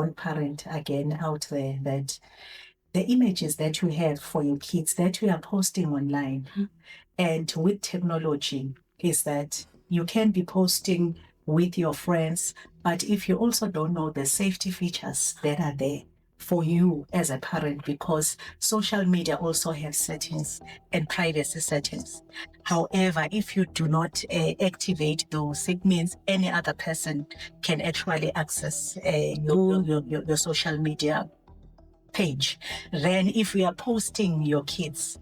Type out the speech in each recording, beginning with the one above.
born parent again out there that the images that you have for your kids that you are posting online and with technology is that you can be posting with your friends, but if you also don't know the safety features that are there for you as a parent, because social media also have settings and privacy settings. However, if you do not activate those, it means any other person can actually access your social media page. Then if we are posting your kids,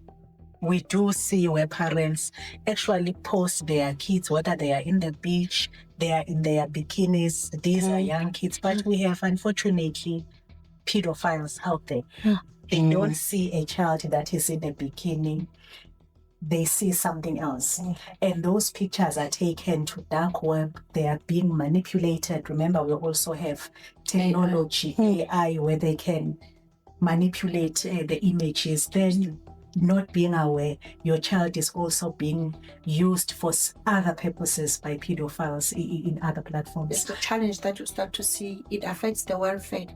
we do see where parents actually post their kids, whether they are in the beach, they are in their bikinis, these are young kids, but we have unfortunately pedophiles out there. They don't see a child that is in a bikini, they see something else. And those pictures are taken to dark web, they are being manipulated. Remember, we also have technology, AI, where they can manipulate the images, then not being aware your child is also being used for other purposes by pedophiles in other platforms. It's the challenge that you start to see. It affects the welfare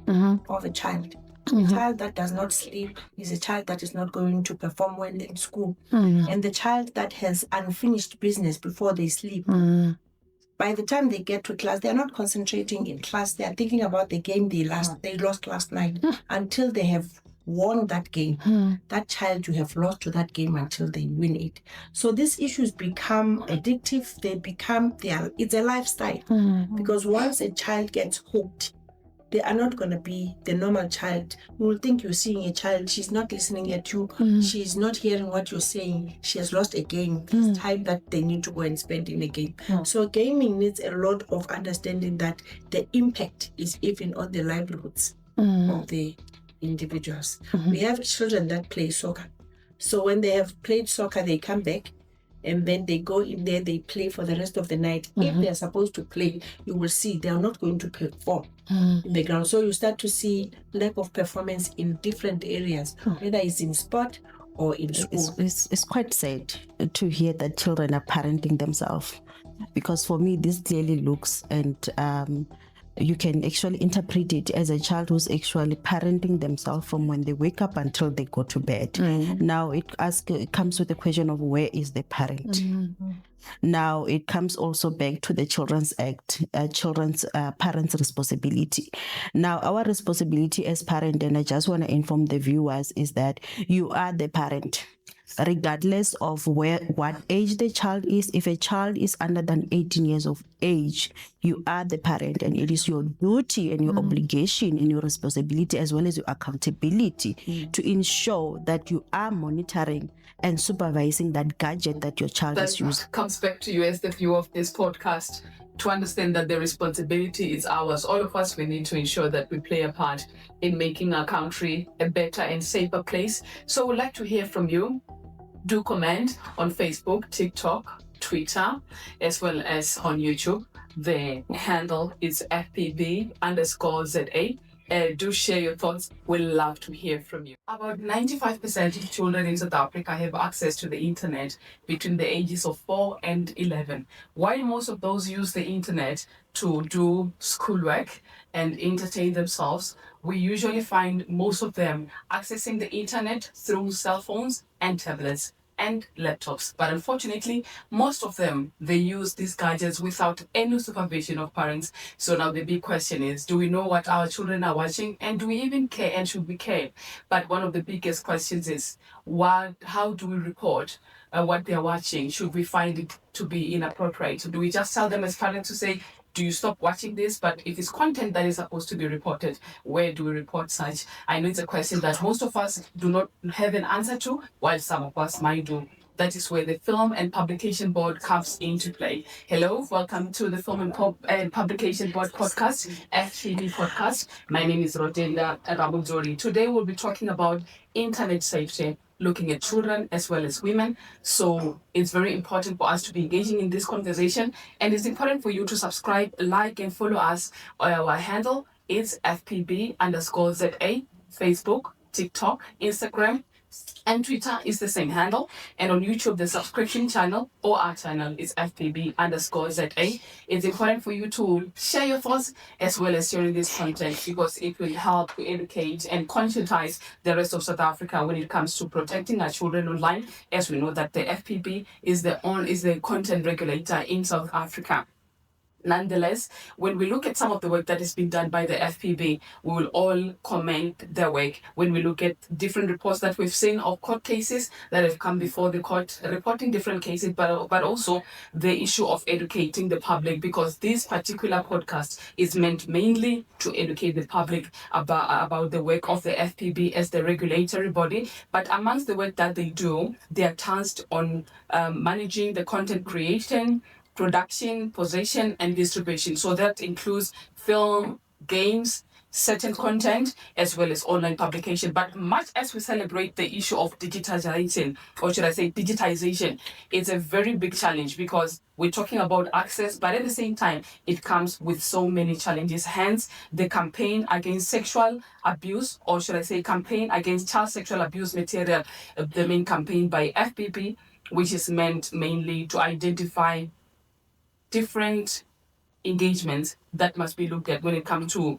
of a child. A child that does not sleep is a child that is not going to perform well in school. And the child that has unfinished business before they sleep, by the time they get to class, they're not concentrating in class. They are thinking about the game they lost last night until they have won that game. That child, you have lost to that game until they win it. So these issues become addictive. It's a lifestyle. Because once a child gets hooked, they are not going to be the normal child. You will think you're seeing a child, she's not listening at you, she's not hearing what you're saying, she has lost a game, this time that they need to go and spend in a game. So gaming needs a lot of understanding that the impact is even on the livelihoods of the individuals. We have children that play soccer. So when they have played soccer, they come back, and then they go in there, they play for the rest of the night. If they're supposed to play, you will see they are not going to perform in the ground. So you start to see lack of performance in different areas, whether it's in sport or in school. It's quite sad to hear that children are parenting themselves, because for me, this clearly looks and you can actually interpret it as a child who's actually parenting themselves from when they wake up until they go to bed. Now it comes with the question of where is the parent? Now it comes also back to the Children's Act, children's parents' responsibility. Now our responsibility as parent, and I just want to inform the viewers, is that you are the parent. Regardless of what age the child is, if a child is under than 18 years of age, you are the parent, and it is your duty and your obligation and your responsibility as well as your accountability to ensure that you are monitoring and supervising that gadget that your child is using. That comes back to you as the viewer of this podcast, to understand that the responsibility is ours. All of us, we need to ensure that we play a part in making our country a better and safer place. So we'd like to hear from you. Do comment on Facebook, TikTok, Twitter, as well as on YouTube. The handle is FPB_ZA. Do share your thoughts. We'd love to hear from you. About 95% of children in South Africa have access to the internet between the ages of 4 and 11. While most of those use the internet to do schoolwork and entertain themselves, we usually find most of them accessing the internet through cell phones and tablets and laptops. But unfortunately, most of them, they use these gadgets without any supervision of parents. So now the big question is, do we know what our children are watching, and do we even care, and should we care? But one of the biggest questions is, how do we report what they're watching? Should we find it to be inappropriate? So do we just tell them as parents to say, do you stop watching this? But if it's content that is supposed to be reported, where do we report such? I know it's a question that most of us do not have an answer to, while some of us might do. That is where the Film and Publication Board comes into play. Hello, welcome to the Film and Publication Board podcast, FPB podcast. My name is Rodenda Rabuzori. Today we'll be talking about internet safety, looking at children as well as women. So it's very important for us to be engaging in this conversation, and it's important for you to subscribe, like, and follow us. Our handle is FPB_ZA, Facebook, TikTok, Instagram, And Twitter is the same handle. And on YouTube, the subscription channel or our channel is FPB_ZA. It's important for you to share your thoughts as well as sharing this content, because it will help to educate and conscientize the rest of South Africa when it comes to protecting our children online. As we know that the FPB is the content regulator in South Africa. Nonetheless, when we look at some of the work that is being done by the FPB, we will all commend their work. When we look at different reports that we've seen of court cases that have come before the court, reporting different cases, but also the issue of educating the public, because this particular podcast is meant mainly to educate the public about the work of the FPB as the regulatory body. But amongst the work that they do, they are tasked on managing the content creation, production, possession, and distribution. So that includes film, games, certain content, as well as online publication. But much as we celebrate the issue of digitization, or should I say digitization, it's a very big challenge, because we're talking about access, but at the same time, it comes with so many challenges. Hence, the campaign against sexual abuse, or should I say campaign against child sexual abuse material, the main campaign by FPB, which is meant mainly to identify different engagements that must be looked at when it comes to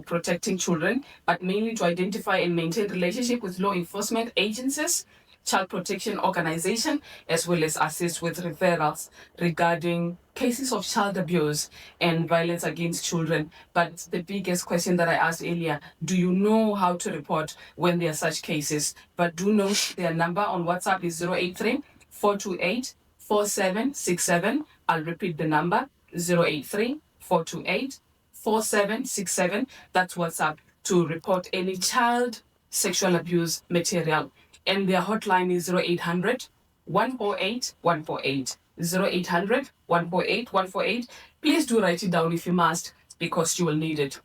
protecting children, but mainly to identify and maintain relationship with law enforcement agencies, child protection organization, as well as assist with referrals regarding cases of child abuse and violence against children. But the biggest question that I asked earlier, do you know how to report when there are such cases? But do note their number on WhatsApp is 083-428-4767. I'll repeat the number, 083-428-4767. That's WhatsApp to report any child sexual abuse material. And their hotline is 0800-148-148. 0800-148-148. Please do write it down if you must, because you will need it.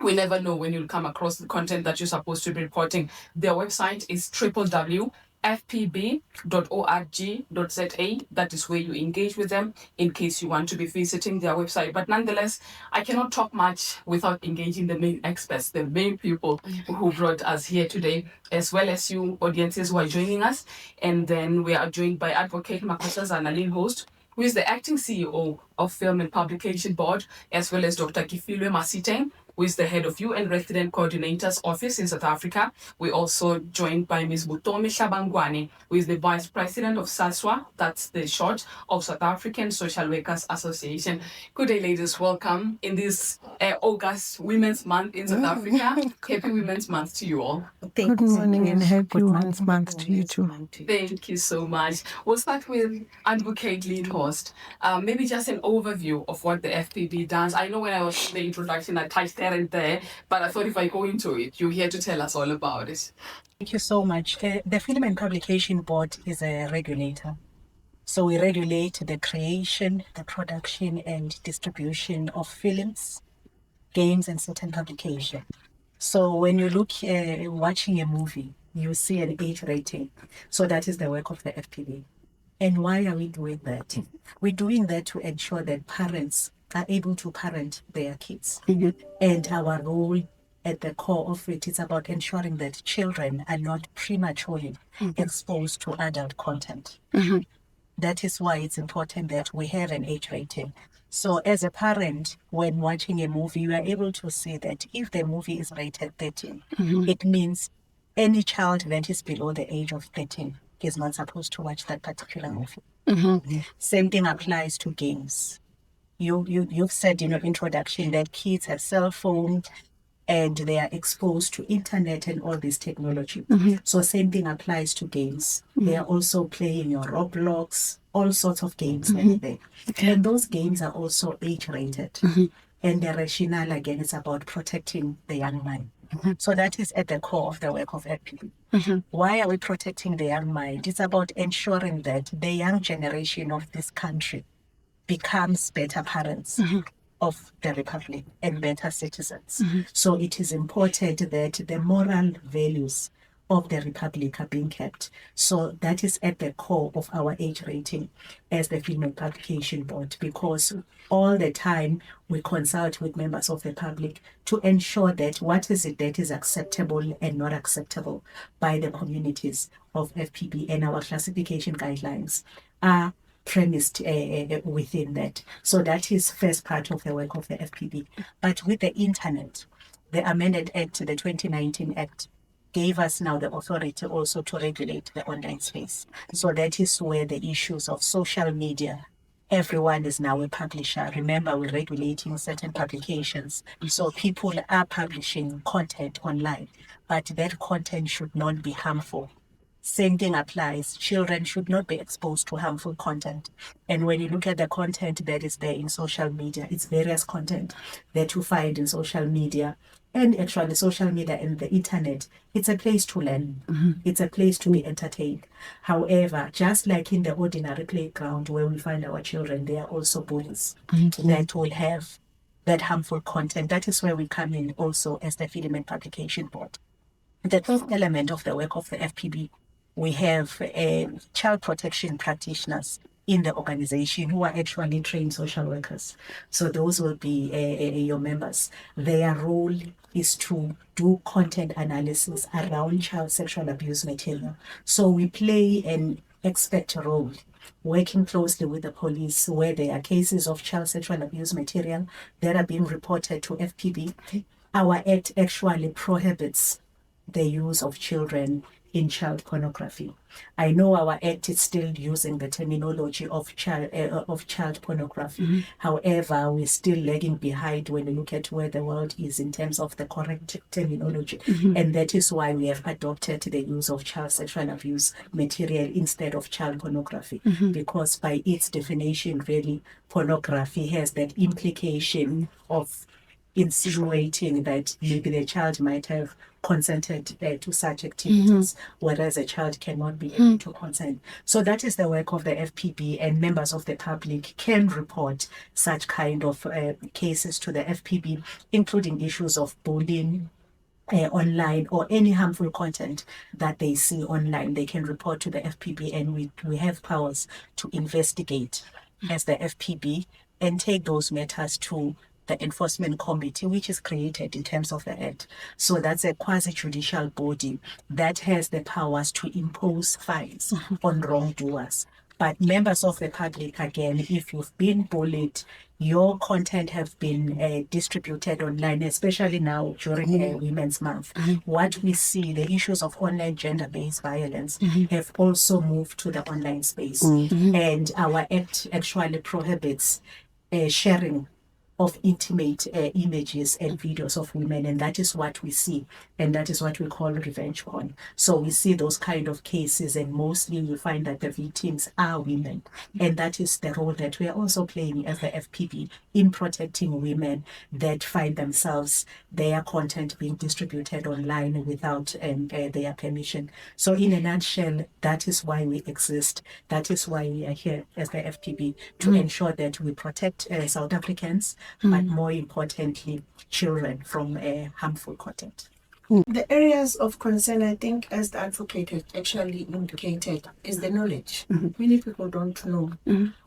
We never know when you'll come across the content that you're supposed to be reporting. Their website is www.fpb.org.za. That is where you engage with them in case you want to be visiting their website. But nonetheless, I cannot talk much without engaging the main experts, the main people who brought us here today, as well as you audiences who are joining us. And then we are joined by Advocate Makosazana Lindhorst, who is the acting CEO of Film and Publication Board, as well as Dr. Kifilwe Masiteng, who is the head of UN Resident Coordinator's Office in South Africa. We're also joined by Ms. Butomi Shabangwani, who is the Vice President of SASWA, that's the short of South African Social Workers Association. Good day, ladies. Welcome in this August Women's Month in South Africa. Happy Women's Month to you all. Good morning and happy Women's Month to you too. Thank you so much. We'll start with Advocate Lindhorst. Maybe just an overview of what the FPB does. I know when I was in the introduction, I touched there and there, but I thought if I go into it, you're here to tell us all about it. Thank you so much. The Film and Publication Board is a regulator. So we regulate the creation, the production and distribution of films, games and certain publication. So when you look watching a movie, you see an age rating. So that is the work of the FPB. And why are we doing that? We're doing that to ensure that parents are able to parent their kids. Mm-hmm. And our role at the core of it is about ensuring that children are not prematurely exposed to adult content. Mm-hmm. That is why it's important that we have an age rating. So as a parent, when watching a movie, you are able to see that if the movie is rated 13, it means any child that is below the age of 13 is not supposed to watch that particular movie. Mm-hmm. Same thing applies to games. You've said in your introduction that kids have cell phones and they are exposed to internet and all this technology. Mm-hmm. So same thing applies to games. Mm-hmm. They are also playing your Roblox, all sorts of games there. Okay. And those games are also age rated. Mm-hmm. And the rationale again is about protecting the young mind. Mm-hmm. So that is at the core of the work of FPB. Mm-hmm. Why are we protecting the young mind? It's about ensuring that the young generation of this country becomes better parents of the Republic and better citizens. Mm-hmm. So it is important that the moral values of the Republic are being kept. So that is at the core of our age rating as the Female Publication Board, because all the time we consult with members of the public to ensure that what is it that is acceptable and not acceptable by the communities of FPB, and our classification guidelines are premised within that. So that is first part of the work of the FPB. But with the internet, the Amended Act, the 2019 Act, gave us now the authority also to regulate the online space. So that is where the issues of social media, everyone is now a publisher. Remember, we're regulating certain publications. So people are publishing content online, but that content should not be harmful. Same thing applies. Children should not be exposed to harmful content. And when you look at the content that is there in social media, it's various content that you find in social media. And actually, social media and the internet, it's a place to learn. It's a place to be entertained. However, just like in the ordinary playground where we find our children, there are also bullies that will have that harmful content. That is where we come in also as the Female Publication Board. The third element of the work of the FPB, we have child protection practitioners in the organization who are actually trained social workers. So those will be your members. Their role is to do content analysis around child sexual abuse material. So we play an expert role, working closely with the police where there are cases of child sexual abuse material that are being reported to FPB. Our act actually prohibits the use of children in child pornography. I know our act is still using the terminology of child pornography. However, we're still lagging behind when you look at where the world is in terms of the correct terminology. And that is why we have adopted the use of child sexual abuse material instead of child pornography, because by its definition, really, pornography has that implication of insinuating that maybe the child might have consented to such activities, whereas a child cannot be able to consent. So that is the work of the FPB, and members of the public can report such kind of cases to the FPB, including issues of bullying online or any harmful content that they see online. They can report to the FPB, and we have powers to investigate as the FPB and take those matters to the Enforcement Committee, which is created in terms of the Act. So that's a quasi-judicial body that has the powers to impose fines on wrongdoers. But members of the public, again, if you've been bullied, your content have been distributed online, especially now during Women's Month. What we see, the issues of online gender-based violence have also moved to the online space. And our Act actually prohibits sharing of intimate images and videos of women, and that is what we see, and that is what we call revenge porn. So we see those kind of cases, and mostly you find that the victims are women, and that is the role that we are also playing as the FPB in protecting women that find themselves, their content being distributed online without their permission. So in a nutshell, that is why we exist. That is why we are here as the FPB, to ensure that we protect South Africans, but more importantly, children from harmful content. The areas of concern, I think, as the advocate has actually indicated, is the knowledge. Many people don't know.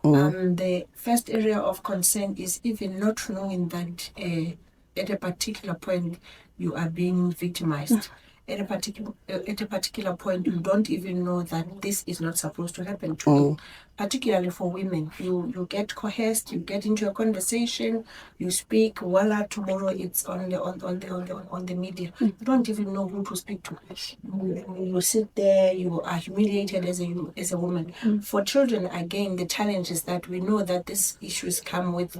The first area of concern is even not knowing that at a particular point you are being victimized. At a particular point, you don't even know that this is not supposed to happen to you. Particularly for women, you get coerced, you get into a conversation, you speak. Voila, tomorrow it's on the media. You don't even know who to speak to. You sit there, you are humiliated as a woman. For children, again, the challenge is that we know that these issues come with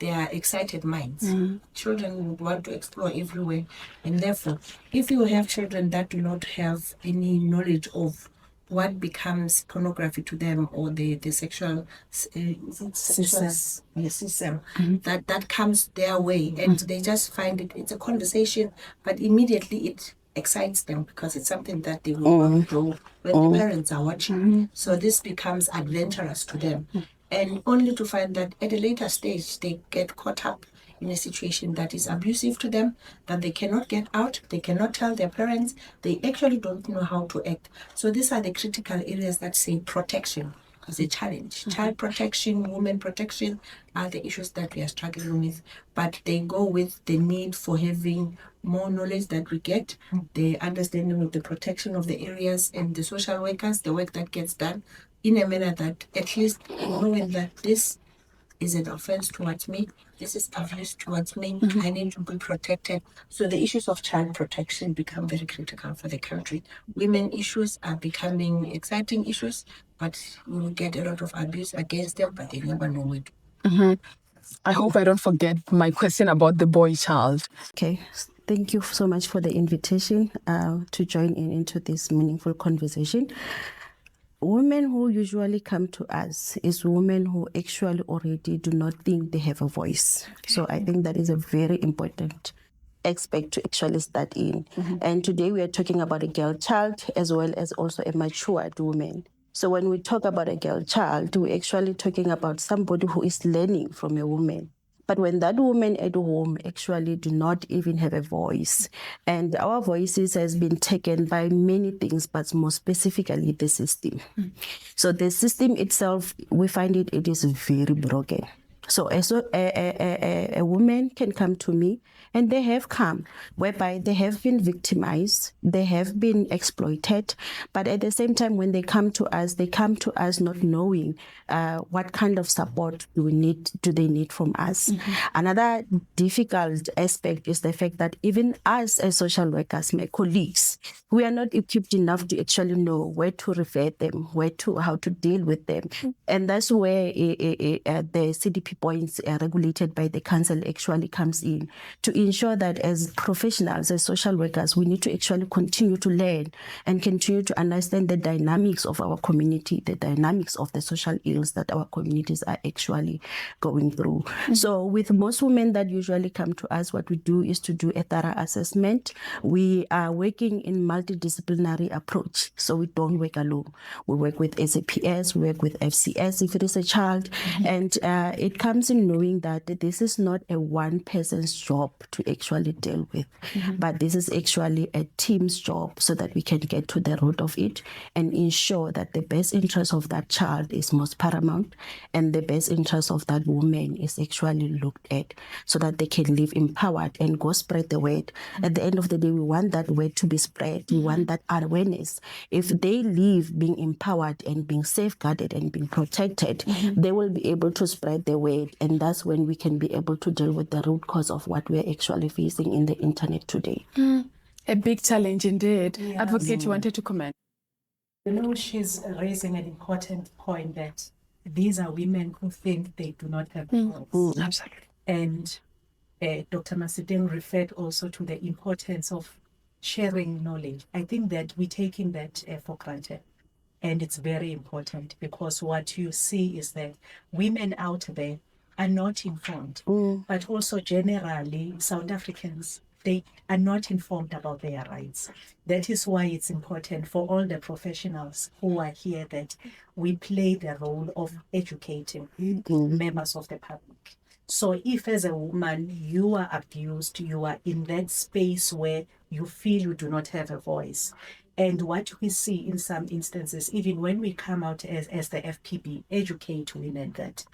their excited minds. Children would want to explore everywhere, and therefore, if you have children that do not have any knowledge of what becomes pornography to them, or the sexual system that comes their way, and they just find it's a conversation, but immediately it excites them because it's something that they will want to do when the parents are watching. So this becomes adventurous to them. And only to find that at a later stage, they get caught up in a situation that is abusive to them, that they cannot get out, they cannot tell their parents, they actually don't know how to act. So these are the critical areas that say protection is a challenge. Child protection, women protection are the issues that we are struggling with, but they go with the need for having more knowledge that we get, the understanding of the protection of the areas and the social workers, the work that gets done in a manner that at least knowing that this is an offense towards me, this is abuse towards me, I need to be protected. So the issues of child protection become very critical for the country. Women issues are becoming exciting issues, but we will get a lot of abuse against them, but they never know it. I hope I don't forget my question about the boy child. Okay, thank you so much for the invitation to join into this meaningful conversation. Women who usually come to us is women who actually already do not think they have a voice. So I think that is a very important aspect to actually start in. And today we are talking about a girl child as well as also a matured woman. So when we talk about a girl child, we're actually talking about somebody who is learning from a woman. But when that woman at home actually do not even have a voice, and our voices has been taken by many things, but more specifically the system. So the system itself, we find it is very broken. So a woman can come to me, and they have come, whereby they have been victimized, they have been exploited, but at the same time, when they come to us not knowing what kind of support do they need from us. Another difficult aspect is the fact that even us as social workers, my colleagues, we are not equipped enough to actually know where to refer them, how to deal with them. And that's where the CDP points regulated by the council actually comes in, to ensure that as professionals, as social workers, we need to actually continue to learn and continue to understand the dynamics of our community, the dynamics of the social ills that our communities are actually going through. So with most women that usually come to us, what we do is to do a thorough assessment. We are working in multidisciplinary approach. So we don't work alone. We work with SAPS, we work with FCS if it is a child. And it comes in knowing that this is not a one person's job to actually deal with, but this is actually a team's job, so that we can get to the root of it and ensure that the best interest of that child is most paramount, and the best interest of that woman is actually looked at, so that they can live empowered and go spread the word. At the end of the day, we want that word to be spread. We want that awareness. If they live being empowered and being safeguarded and being protected, they will be able to spread the word, and that's when we can be able to deal with the root cause of what we're actually facing in the internet today. A big challenge indeed. Advocate, you wanted to comment? You know, she's raising an important point that these are women who think they do not have a voice. Absolutely. And Dr. Masideng referred also to the importance of sharing knowledge. I think that we're taking that for granted. And it's very important, because what you see is that women out there are not informed, but also generally South Africans, they are not informed about their rights. That is why it's important for all the professionals who are here that we play the role of educating members of the public. So if as a woman you are abused, you are in that space where you feel you do not have a voice. And what we see in some instances, even when we come out as the FPB, educate women that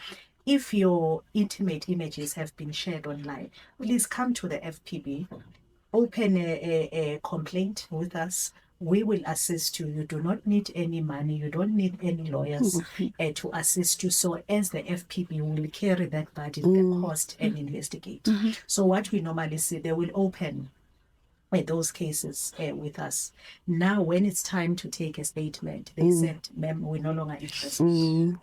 if your intimate images have been shared online, please come to the FPB, open a complaint with us. We will assist you. You do not need any money. You don't need any lawyers to assist you. So as the FPB will carry that burden, the cost, and investigate. So what we normally see, they will open those cases with us. Now, when it's time to take a statement, they said, ma'am, we're no longer interested.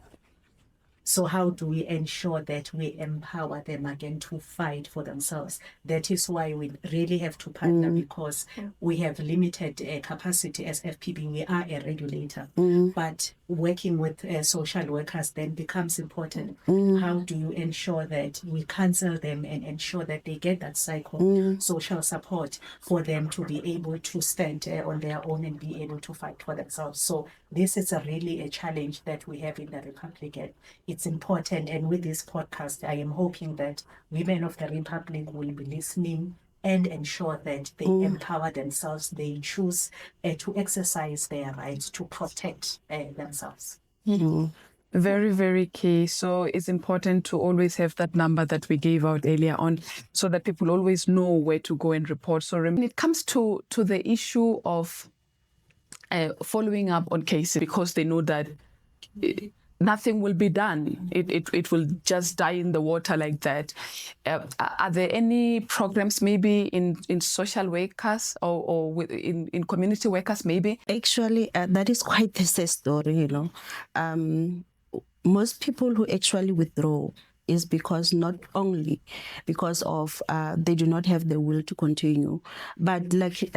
So how do we ensure that we empower them again to fight for themselves? That is why we really have to partner, because we have limited capacity as FPB. We are a regulator, but working with social workers then becomes important. How do you ensure that we counsel them and ensure that they get that psychosocial support for them to be able to stand on their own and be able to fight for themselves? So this is really a challenge that we have in the Republic, and it's important. And with this podcast, I am hoping that women of the Republic will be listening and ensure that they empower themselves, they choose to exercise their rights to protect themselves. Very, very key. So it's important to always have that number that we gave out earlier on so that people always know where to go and report. So when it comes to the issue of following up on cases, because they know that nothing will be done. It will just die in the water like that. Are there any programs maybe in social workers or in community workers maybe? Actually, that is quite the sad story, most people who actually withdraw is because not only because of they do not have the will to continue, but like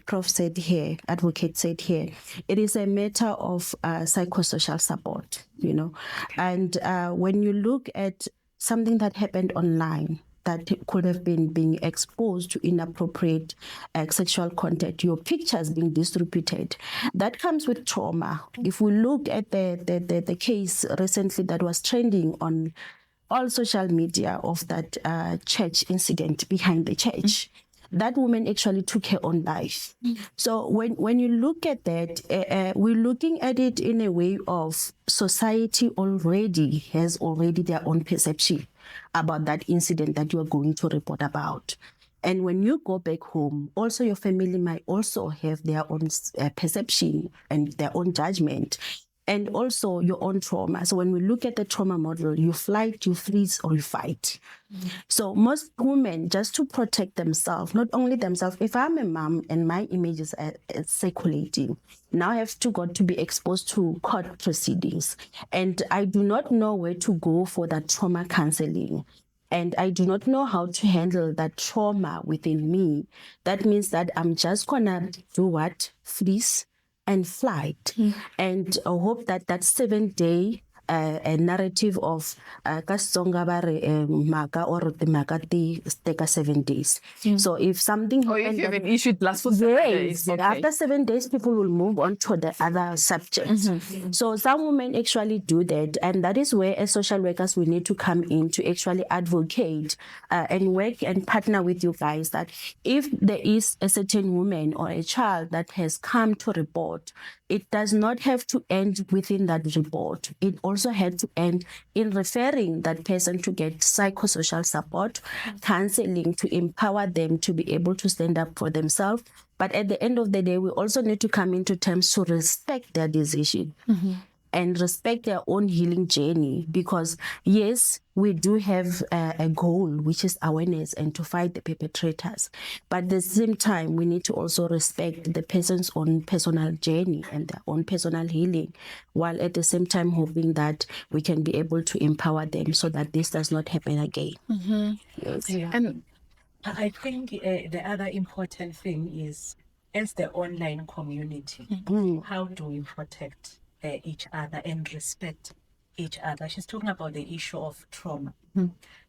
Prof said here, advocate said here, it is a matter of psychosocial support, And when you look at something that happened online, that could have been being exposed to inappropriate sexual content, your pictures being distributed, that comes with trauma. If we look at the case recently that was trending on all social media of that church incident behind the church, that woman actually took her own life. So when you look at that, we're looking at it in a way of society already has their own perception about that incident that you are going to report about. And when you go back home, also your family might also have their own perception and their own judgment, and also your own trauma. So when we look at the trauma model, you flight, you freeze, or you fight. So most women, just to protect themselves, not only themselves, if I'm a mom and my image is circulating, now I have to be exposed to court proceedings. And I do not know where to go for that trauma counseling. And I do not know how to handle that trauma within me. That means that I'm just gonna do what? Freeze and flight, and hope that 7-day a narrative of Kasonga Maka or the Makati take 7 days. So if something if you have an issue, it lasts for 7 days. Okay. After 7 days, people will move on to the other subjects. So some women actually do that, and that is where as social workers we need to come in to actually advocate and work and partner with you guys that if there is a certain woman or a child that has come to report, it does not have to end within that report. It also had to end in referring that person to get psychosocial support, counseling to empower them to be able to stand up for themselves. But at the end of the day, we also need to come into terms to respect their decision. And respect their own healing journey, because yes, we do have a goal, which is awareness and to fight the perpetrators. But at the same time, we need to also respect the person's own personal journey and their own personal healing, while at the same time hoping that we can be able to empower them so that this does not happen again. Yes. Yeah. And I think the other important thing is, as the online community, how do we protect each other and respect each other? She's talking about the issue of trauma.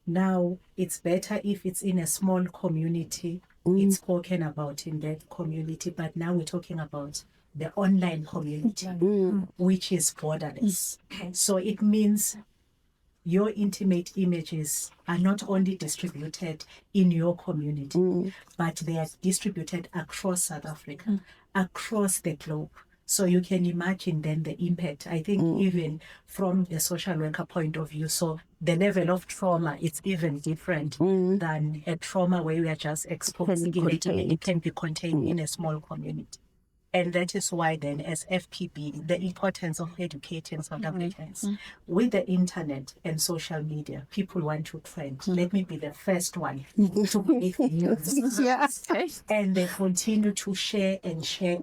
Now, it's better if it's in a small community, it's spoken about in that community, but now we're talking about the online community, which is borderless. So it means your intimate images are not only distributed in your community, but they are distributed across South Africa, across the globe. So you can imagine then the impact, I think, even from the social worker point of view. So the level of trauma is even different than a trauma where we are just exposed. It can be contained in a small community. And that is why then, as FPB, the importance of educating South Africans with the internet and social media, people want to trend. Let me be the first one to make news. And they continue to share and share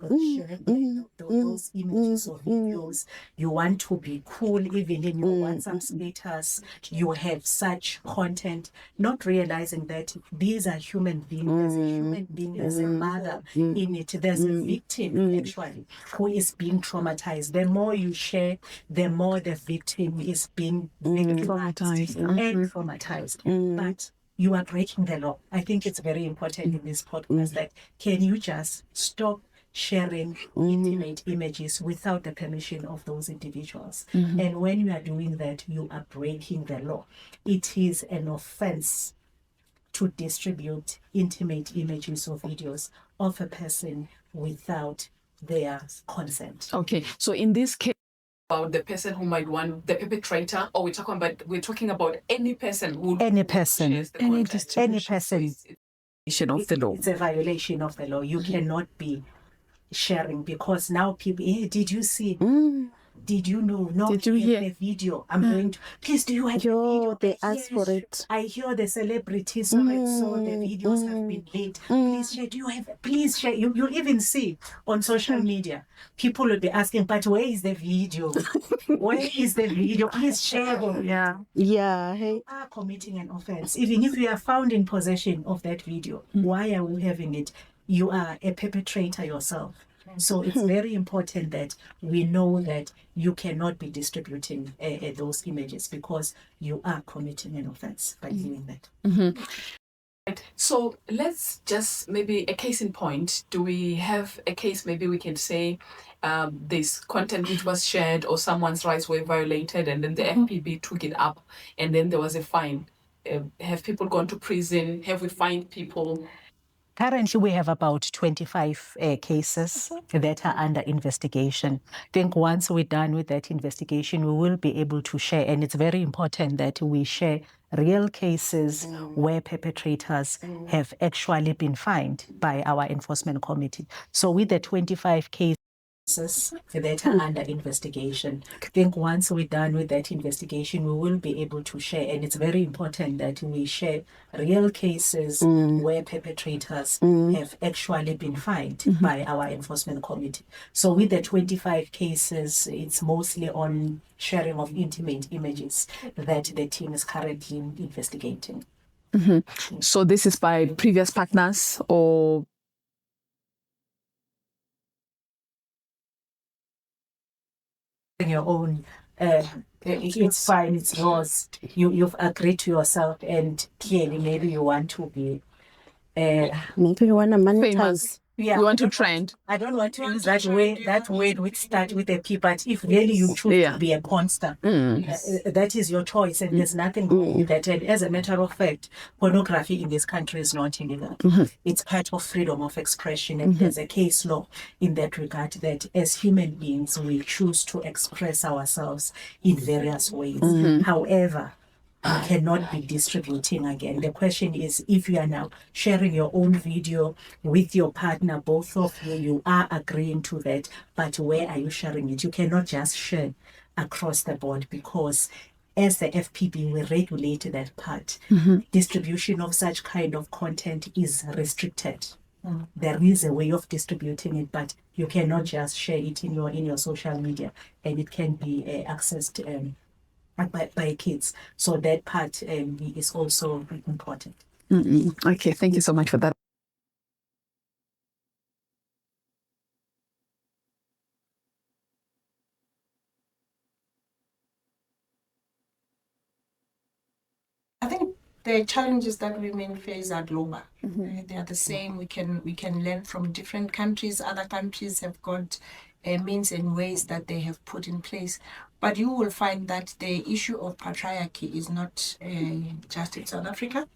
those images or videos. You want to be cool, even in your WhatsApp status. You have such content, not realizing that these are human beings. There's a human being, there's a mother in it, there's a victim actually, who is being traumatized. The more you share, the more the victim is being victimized and traumatized. But you are breaking the law. I think it's very important in this podcast that can you just stop sharing intimate images without the permission of those individuals? And when you are doing that, you are breaking the law. It is an offense to distribute intimate images or videos of a person without their consent. Okay, so in this case, about the person who might want the perpetrator, or we're talking about any person who Any person, shares the any content. person. of the law. It's a violation of the law. You cannot be sharing because now people, hey, did you see? Did you know? No, Did you hear hear? the video? I'm going to. Please, do you have the video? They ask for Yes. it. I hear the celebrities so and so the videos have been leaked. Please share. Do you have? Please share. You'll even see on social media people will be asking, but where is the video? Where is the video? Please share. Yeah. Yeah. Hey. You are committing an offense. Even if you are found in possession of that video, why are we having it? You are a perpetrator yourself. So it's very important that we know that you cannot be distributing those images because you are committing an offense by doing that. Right. So let's just maybe a case in point. Do we have a case? Maybe we can say this content which was shared or someone's rights were violated, and then the FPB took it up, and then there was a fine. Have people gone to prison? Have we fined people? Currently, we have about 25 cases that are under investigation. I think once we're done with that investigation, we will be able to share, and it's very important that we share real cases where perpetrators have actually been fined by our enforcement committee. So with the 25 cases that are under investigation, I think once we're done with that investigation, we will be able to share, and it's very important that we share real cases where perpetrators have actually been fined by our enforcement committee. So with the 25 cases, it's mostly on sharing of intimate images that the team is currently investigating. So this is by previous partners or your own, it's fine, it's yours. You've agreed to yourself, and clearly maybe you want to be Maybe you want to monetize. famous. yeah, You want to trend. I don't want to use that word which start with a P, but if really you choose to be a porn star, that is your choice, and there's nothing wrong with that. And as a matter of fact, pornography in this country is not illegal. It's part of freedom of expression, and there's a case law in that regard that as human beings, we choose to express ourselves in various ways. However, you cannot be distributing again. The question is, if you are now sharing your own video with your partner, both of you are agreeing to that, but where are you sharing it? You cannot just share across the board because as the FPB, we regulate that part. Distribution of such kind of content is restricted. There is a way of distributing it, but you cannot just share it in your social media, and it can be accessed by kids. So that part is also important. Okay, thank you so much for that. I think the challenges that women face are global. They are the same. We can learn from different countries. Other countries have got means and ways that they have put in place. But you will find that the issue of patriarchy is not just in South Africa.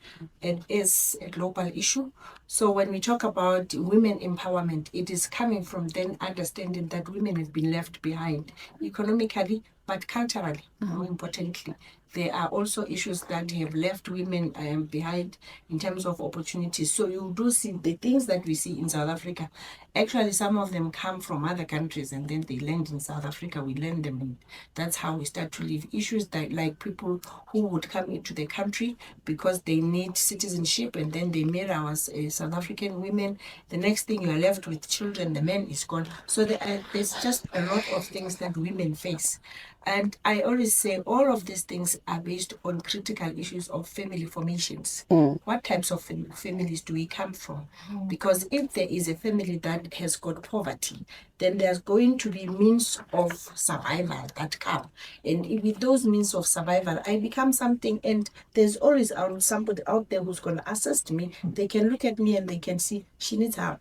It is a global issue. So when we talk about women empowerment, it is coming from then understanding that women have been left behind economically, but culturally, more importantly. There are also issues that have left women behind in terms of opportunities. So you do see the things that we see in South Africa. Actually, some of them come from other countries and then they land in South Africa. We learn them. And that's how we start to live. Issues that like people who would come into the country because they need citizenship and then they marry our South African women. The next thing you are left with children, the man is gone. So there's just a lot of things that women face. And I always say all of these things are based on critical issues of family formations. What types of families do we come from? Because if there is a family that has got poverty, then there's going to be means of survival that come. And with those means of survival, I become something, and there's always somebody out there who's going to assist me. They can look at me and they can see she needs help.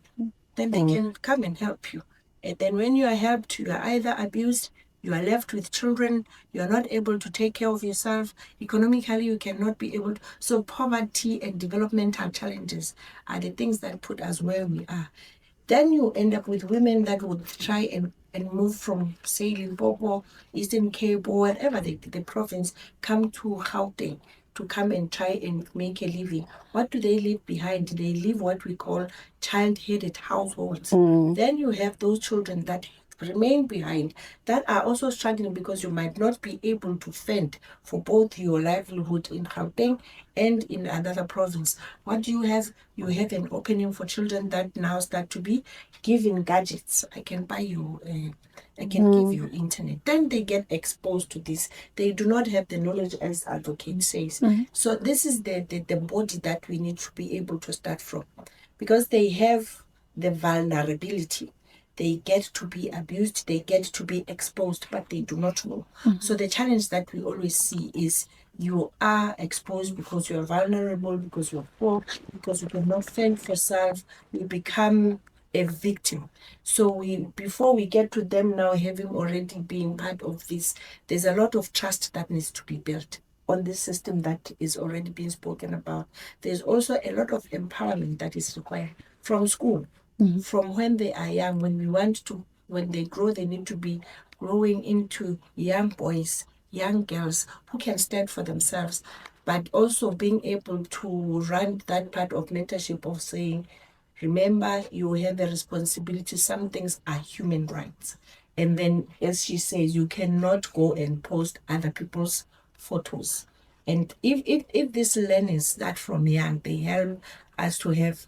Then they can come and help you. And then when you are helped, you are either abused, you are left with children, you are not able to take care of yourself. Economically, you cannot be able to. So poverty and developmental challenges are the things that put us where we are. Then you end up with women that would try and move from, say, Limpopo, Eastern Cape, or wherever the province, come to Gauteng to come and try and make a living. What do they leave behind? They leave what we call child-headed households. Then you have those children that remain behind that are also struggling because you might not be able to fend for both your livelihood in Gauteng and in another province. What do you have? You have an opening for children that now start to be given gadgets. I can buy you, I can give you internet. Then they get exposed to this. They do not have the knowledge, as advocate says. So this is the body that we need to be able to start from, because they have the vulnerability. They get to be abused, they get to be exposed, but they do not know. So the challenge that we always see is you are exposed because you are vulnerable, because you're poor, because you cannot fend for yourself, you become a victim. So before we get to them now having already been part of this, there's a lot of trust that needs to be built on this system that is already being spoken about. There's also a lot of empowerment that is required from school. From when they are young, when they grow, they need to be growing into young boys, young girls who can stand for themselves, but also being able to run that part of mentorship of saying, remember, you have the responsibility. Some things are human rights. And then, as she says, you cannot go and post other people's photos. And if these learnings start from young, they help us to have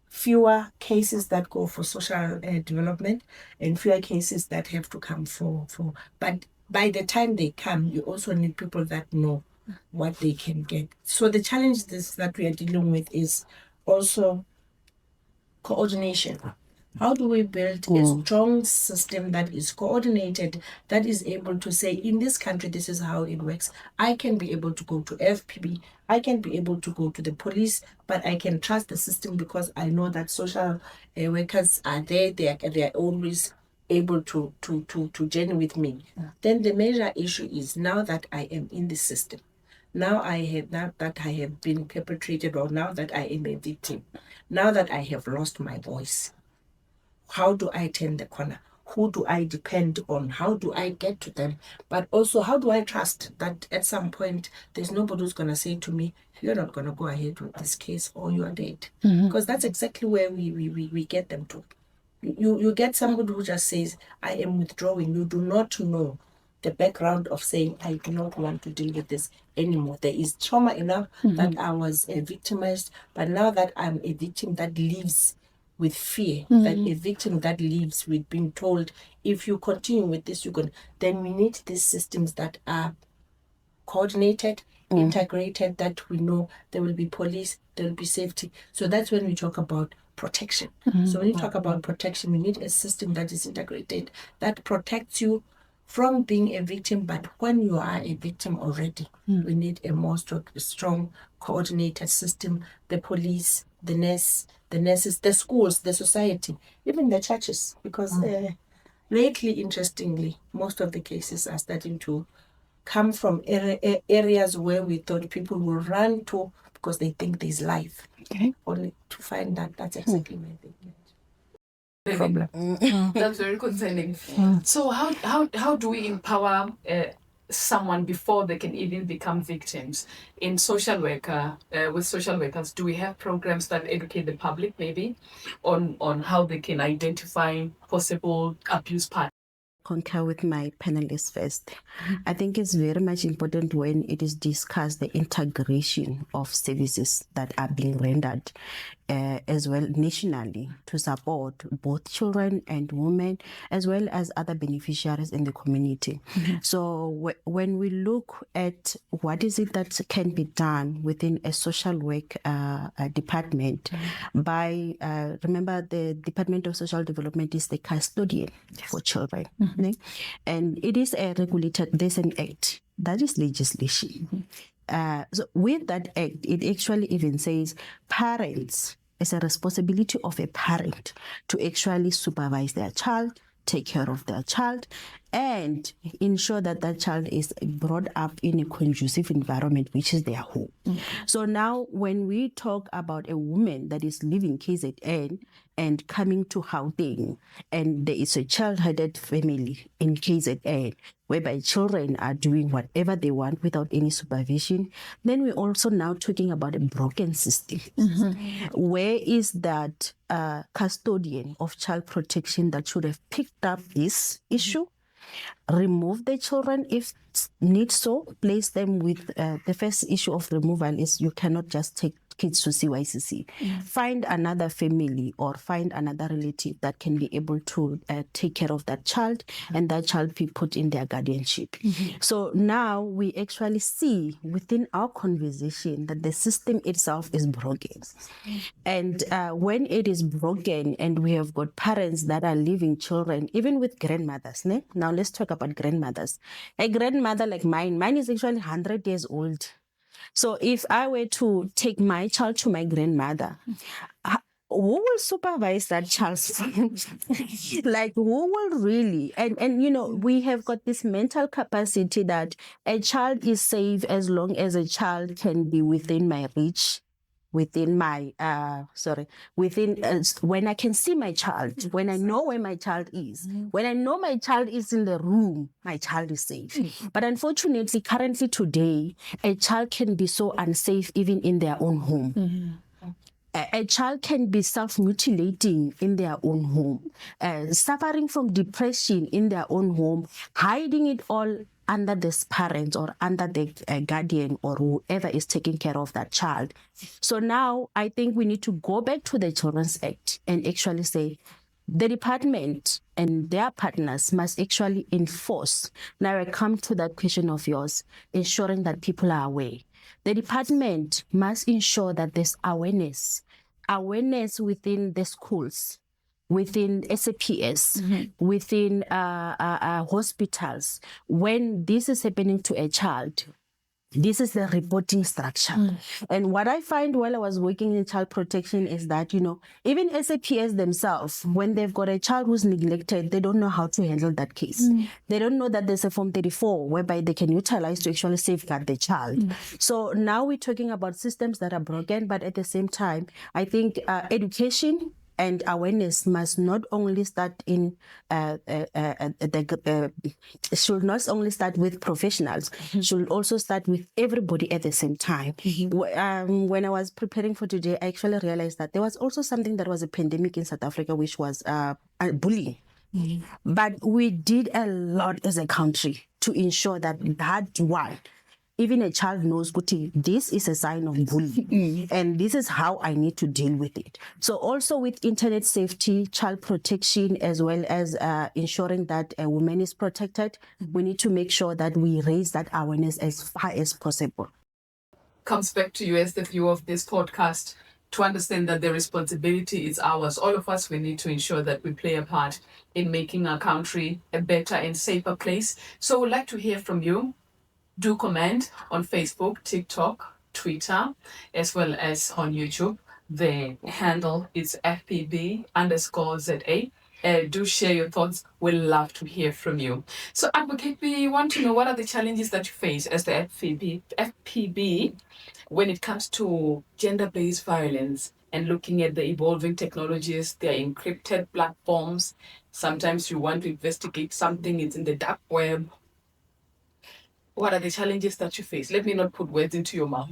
fewer cases that go for social development and fewer cases that have to come for. But by the time they come, you also need people that know what they can get. So the challenge that we are dealing with is also coordination. How do we build a strong system that is coordinated, that is able to say, in this country, this is how it works. I can be able to go to FPB, I can be able to go to the police, but I can trust the system because I know that social workers are there. They are always able to journey with me. Then the major issue is, now that I am in the system, now that I have been perpetrated, or now that I am a victim, now that I have lost my voice, how do I turn the corner? Who do I depend on? How do I get to them? But also, how do I trust that at some point there's nobody who's going to say to me, you're not going to go ahead with this case, or you are dead? Because that's exactly where we get them to. You get somebody who just says, I am withdrawing. You do not know the background of saying, I do not want to deal with this anymore. There is trauma enough that I was victimized, but now that I'm a victim that lives with fear, that a victim that lives with being told, if you continue with this, then we need these systems that are coordinated, integrated, that we know there will be police, there will be safety. So that's when we talk about protection. So when you talk about protection, we need a system that is integrated, that protects you from being a victim, but when you are a victim already, we need a more strong, coordinated system. The police, the nurses, the schools, the society, even the churches, because lately, interestingly, most of the cases are starting to come from areas where we thought people will run to because they think there's life, only to find that that's exactly where they get. Problem. That's very concerning. So how do we empower someone before they can even become victims? In social worker, with social workers, do we have programs that educate the public maybe on how they can identify possible abuse patterns? Concur with my panelists first. I think it's very much important when it is discussed the integration of services that are being rendered. as well nationally to support both children and women, as well as other beneficiaries in the community. So when we look at what is it that can be done within a social work department, by remember the Department of Social Development is the custodian for children, and it is a regulated. There's an act that is legislation. So with that act, it actually even says parents, it's a responsibility of a parent to actually supervise their child, take care of their child, and ensure that that child is brought up in a conducive environment, which is their home. So now when we talk about a woman that is leaving KZN and coming to Gauteng, and there is a child-headed family in KZN, whereby children are doing whatever they want without any supervision, then we're also now talking about a broken system. Where is that custodian of child protection that should have picked up this issue, remove the children if need so, place them with the first issue of removal is you cannot just take kids to CYCC. Find another family or find another relative that can be able to take care of that child, and that child be put in their guardianship. So now we actually see within our conversation that the system itself is broken. And when it is broken and we have got parents that are leaving children, even with grandmothers, now let's talk about grandmothers. A grandmother like mine is actually 100 years old. So if I were to take my child to my grandmother, who will supervise that child's like who will really? And you know, we have got this mental capacity that a child is safe as long as a child can be within my reach, within my when I can see my child, when I know where my child is, when I know my child is in the room, my child is safe. But unfortunately, currently today, a child can be so unsafe even in their own home. A child can be self-mutilating in their own home, suffering from depression in their own home, hiding it all under this parent or under the guardian or whoever is taking care of that child. So now I think we need to go back to the Children's Act and actually say the department and their partners must actually enforce. Now I come to that question of yours, ensuring that people are aware. The department must ensure that there's awareness within the schools, within SAPS, within hospitals. When this is happening to a child, this is the reporting structure. And what I find while I was working in child protection is that, you know, even SAPS themselves, when they've got a child who's neglected, they don't know how to handle that case. They don't know that there's a Form 34 whereby they can utilize to actually safeguard the child. So now we're talking about systems that are broken, but at the same time, I think education and awareness must not only start in should not only start with professionals, should also start with everybody at the same time. When I was preparing for today, I actually realized that there was also something that was a pandemic in South Africa, which was bullying. But we did a lot as a country to ensure that one, even a child knows, this is a sign of bullying, and this is how I need to deal with it. So also with internet safety, child protection, as well as ensuring that a woman is protected, we need to make sure that we raise that awareness as far as possible. Comes back to you as the viewer of this podcast to understand that the responsibility is ours. All of us, we need to ensure that we play a part in making our country a better and safer place. So we'd like to hear from you. Do comment on Facebook, TikTok, Twitter, as well as on YouTube. The handle is FPB_ZA. Do share your thoughts. We'd love to hear from you. So, Advocate, we want to know what are the challenges that you face as the FPB when it comes to gender-based violence and looking at the evolving technologies, their encrypted platforms. Sometimes you want to investigate something, it's in the dark web. What are the challenges that you face? Let me not put words into your mouth.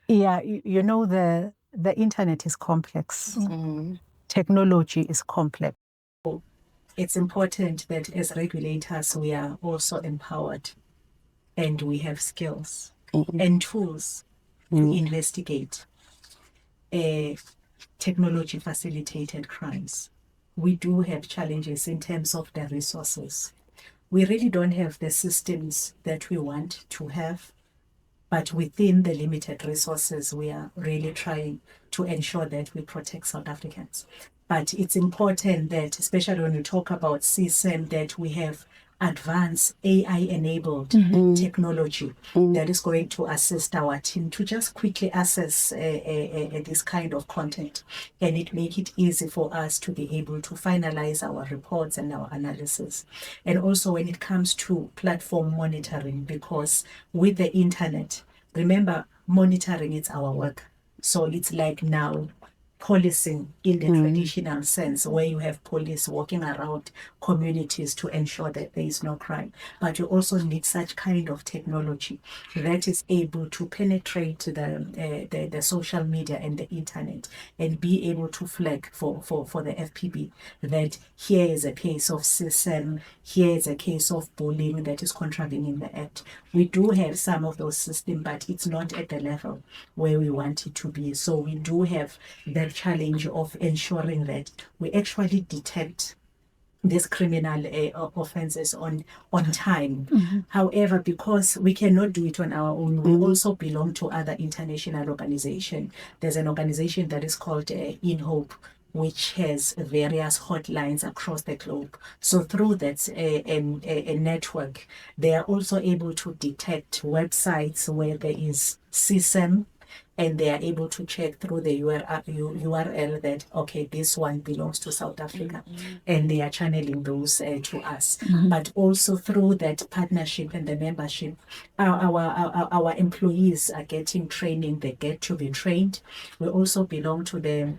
Yeah, you know, the internet is complex. Technology is complex. It's important that as regulators, we are also empowered and we have skills and tools to investigate. technology facilitated crimes. We do have challenges in terms of the resources. We really don't have the systems that we want to have, but within the limited resources, we are really trying to ensure that we protect South Africans. But it's important that, especially when we talk about CSAM, that we have advanced AI-enabled technology that is going to assist our team to just quickly access this kind of content, and it make it easy for us to be able to finalize our reports and our analysis. And also when it comes to platform monitoring, because with the internet, remember, monitoring is our work. So it's like now policing in the traditional sense, where you have police walking around communities to ensure that there is no crime. But you also need such kind of technology that is able to penetrate the social media and the internet and be able to flag for the FPB that here is a case of CSAM, here is a case of bullying that is contravening the act. We do have some of those systems, but it's not at the level where we want it to be. So we do have that challenge of ensuring that we actually detect these criminal offenses on time. However, because we cannot do it on our own, we also belong to other international organizations. There's an organization that is called In Hope, which has various hotlines across the globe. So through that a network, they are also able to detect websites where there is CSAM, and they are able to check through the URL that, okay, this one belongs to South Africa, and they are channeling those to us. But also through that partnership and the membership, our employees are getting training, they get to be trained. We also belong to the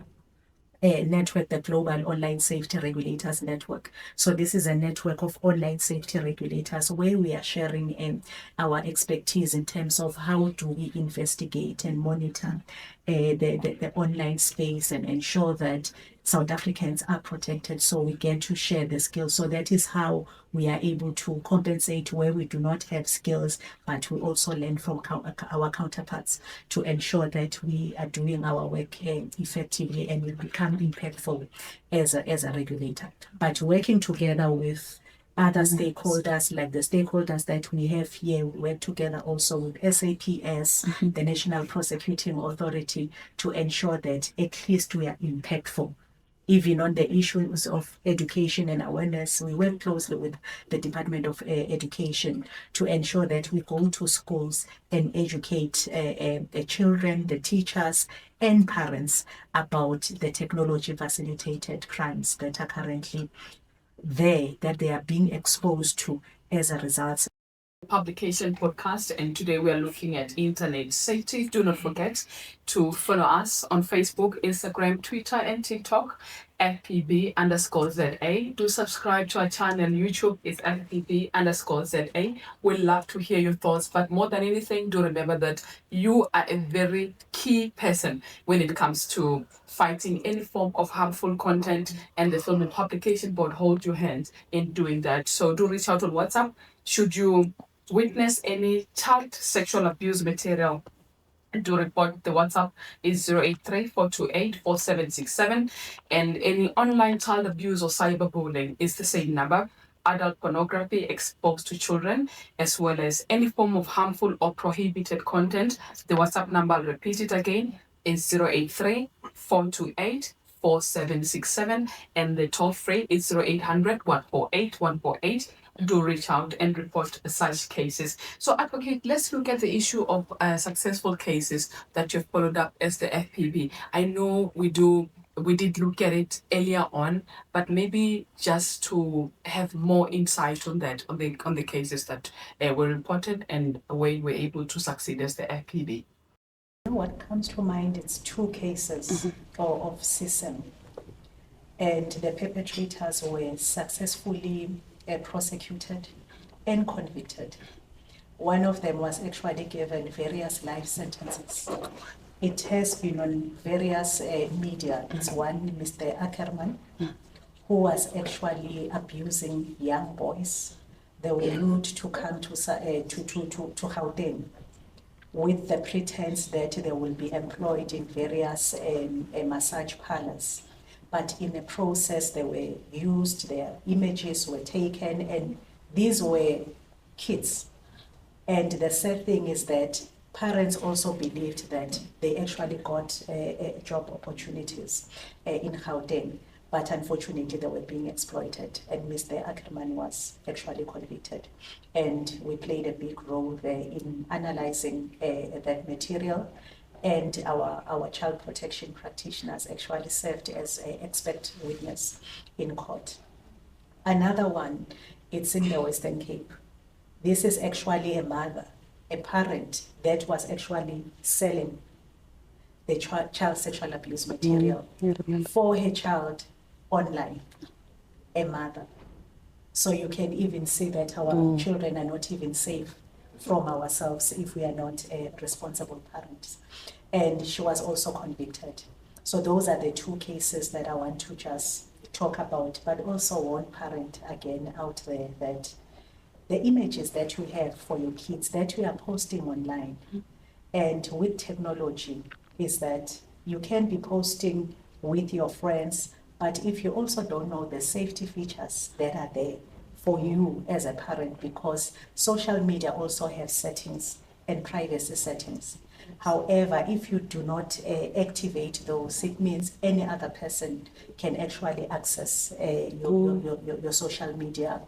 network, the Global Online Safety Regulators Network. So this is a network of online safety regulators where we are sharing our expertise in terms of how do we investigate and monitor the online space and ensure that South Africans are protected. So we get to share the skills. So that is how we are able to compensate where we do not have skills, but we also learn from our counterparts to ensure that we are doing our work effectively and we become impactful as a regulator. But working together with other stakeholders, like the stakeholders that we have here, we work together also with SAPS, the National Prosecuting Authority, to ensure that at least we are impactful. Even on the issues of education and awareness, we work closely with the Department of Education to ensure that we go to schools and educate the children, the teachers, and parents about the technology-facilitated crimes that are currently there, that they are being exposed to as a result. Publication podcast, and today we are looking at internet safety. Do not forget to follow us on Facebook, Instagram, Twitter, and TikTok, FPB_ZA. Do subscribe to our channel. YouTube is FPB_ZA. We'd love to hear your thoughts, but more than anything, do remember that you are a very key person when it comes to fighting any form of harmful content, and the Film and Publication Board hold your hand in doing that. So do reach out on WhatsApp should you witness any child sexual abuse material. To report, the WhatsApp is 083-428-4767, and any online child abuse or cyberbullying is the same number. Adult pornography exposed to children, as well as any form of harmful or prohibited content. The WhatsApp number, I'll repeat it again, is 083-428-4767, and the toll free is 0800-148-148. Do reach out and report such cases. So, Advocate, let's look at the issue of successful cases that you've followed up as the FPB. I know we did look at it earlier on, but maybe just to have more insight on that, on the cases that were reported and where you were able to succeed as the FPB. What comes to mind is two cases of CSAM, and the perpetrators were successfully prosecuted and convicted. One of them was actually given various life sentences. It has been on various media. It's one, Mr. Ackerman, who was actually abusing young boys. They were lured to come to Gauteng. with the pretense that they will be employed in various massage parlors. But in the process, they were used, their images were taken, and these were kids. And the sad thing is that parents also believed that they actually got job opportunities in Gauteng, but unfortunately they were being exploited, and Mr. Ackerman was actually convicted. And we played a big role there in analyzing that material, and our child protection practitioners actually served as an expert witness in court. Another one, it's in the Western Cape. This is actually a mother, a parent that was actually selling the child sexual abuse material for her child online, a mother. So you can even see that our children are not even safe from ourselves if we are not responsible parents. And she was also convicted. So those are the two cases that I want to just talk about, but also warn parent again out there that the images that you have for your kids that we are posting online and with technology is that you can be posting with your friends, but if you also don't know the safety features that are there for you as a parent, because social media also have settings and privacy settings. However, if you do not activate those, it means any other person can actually access your social media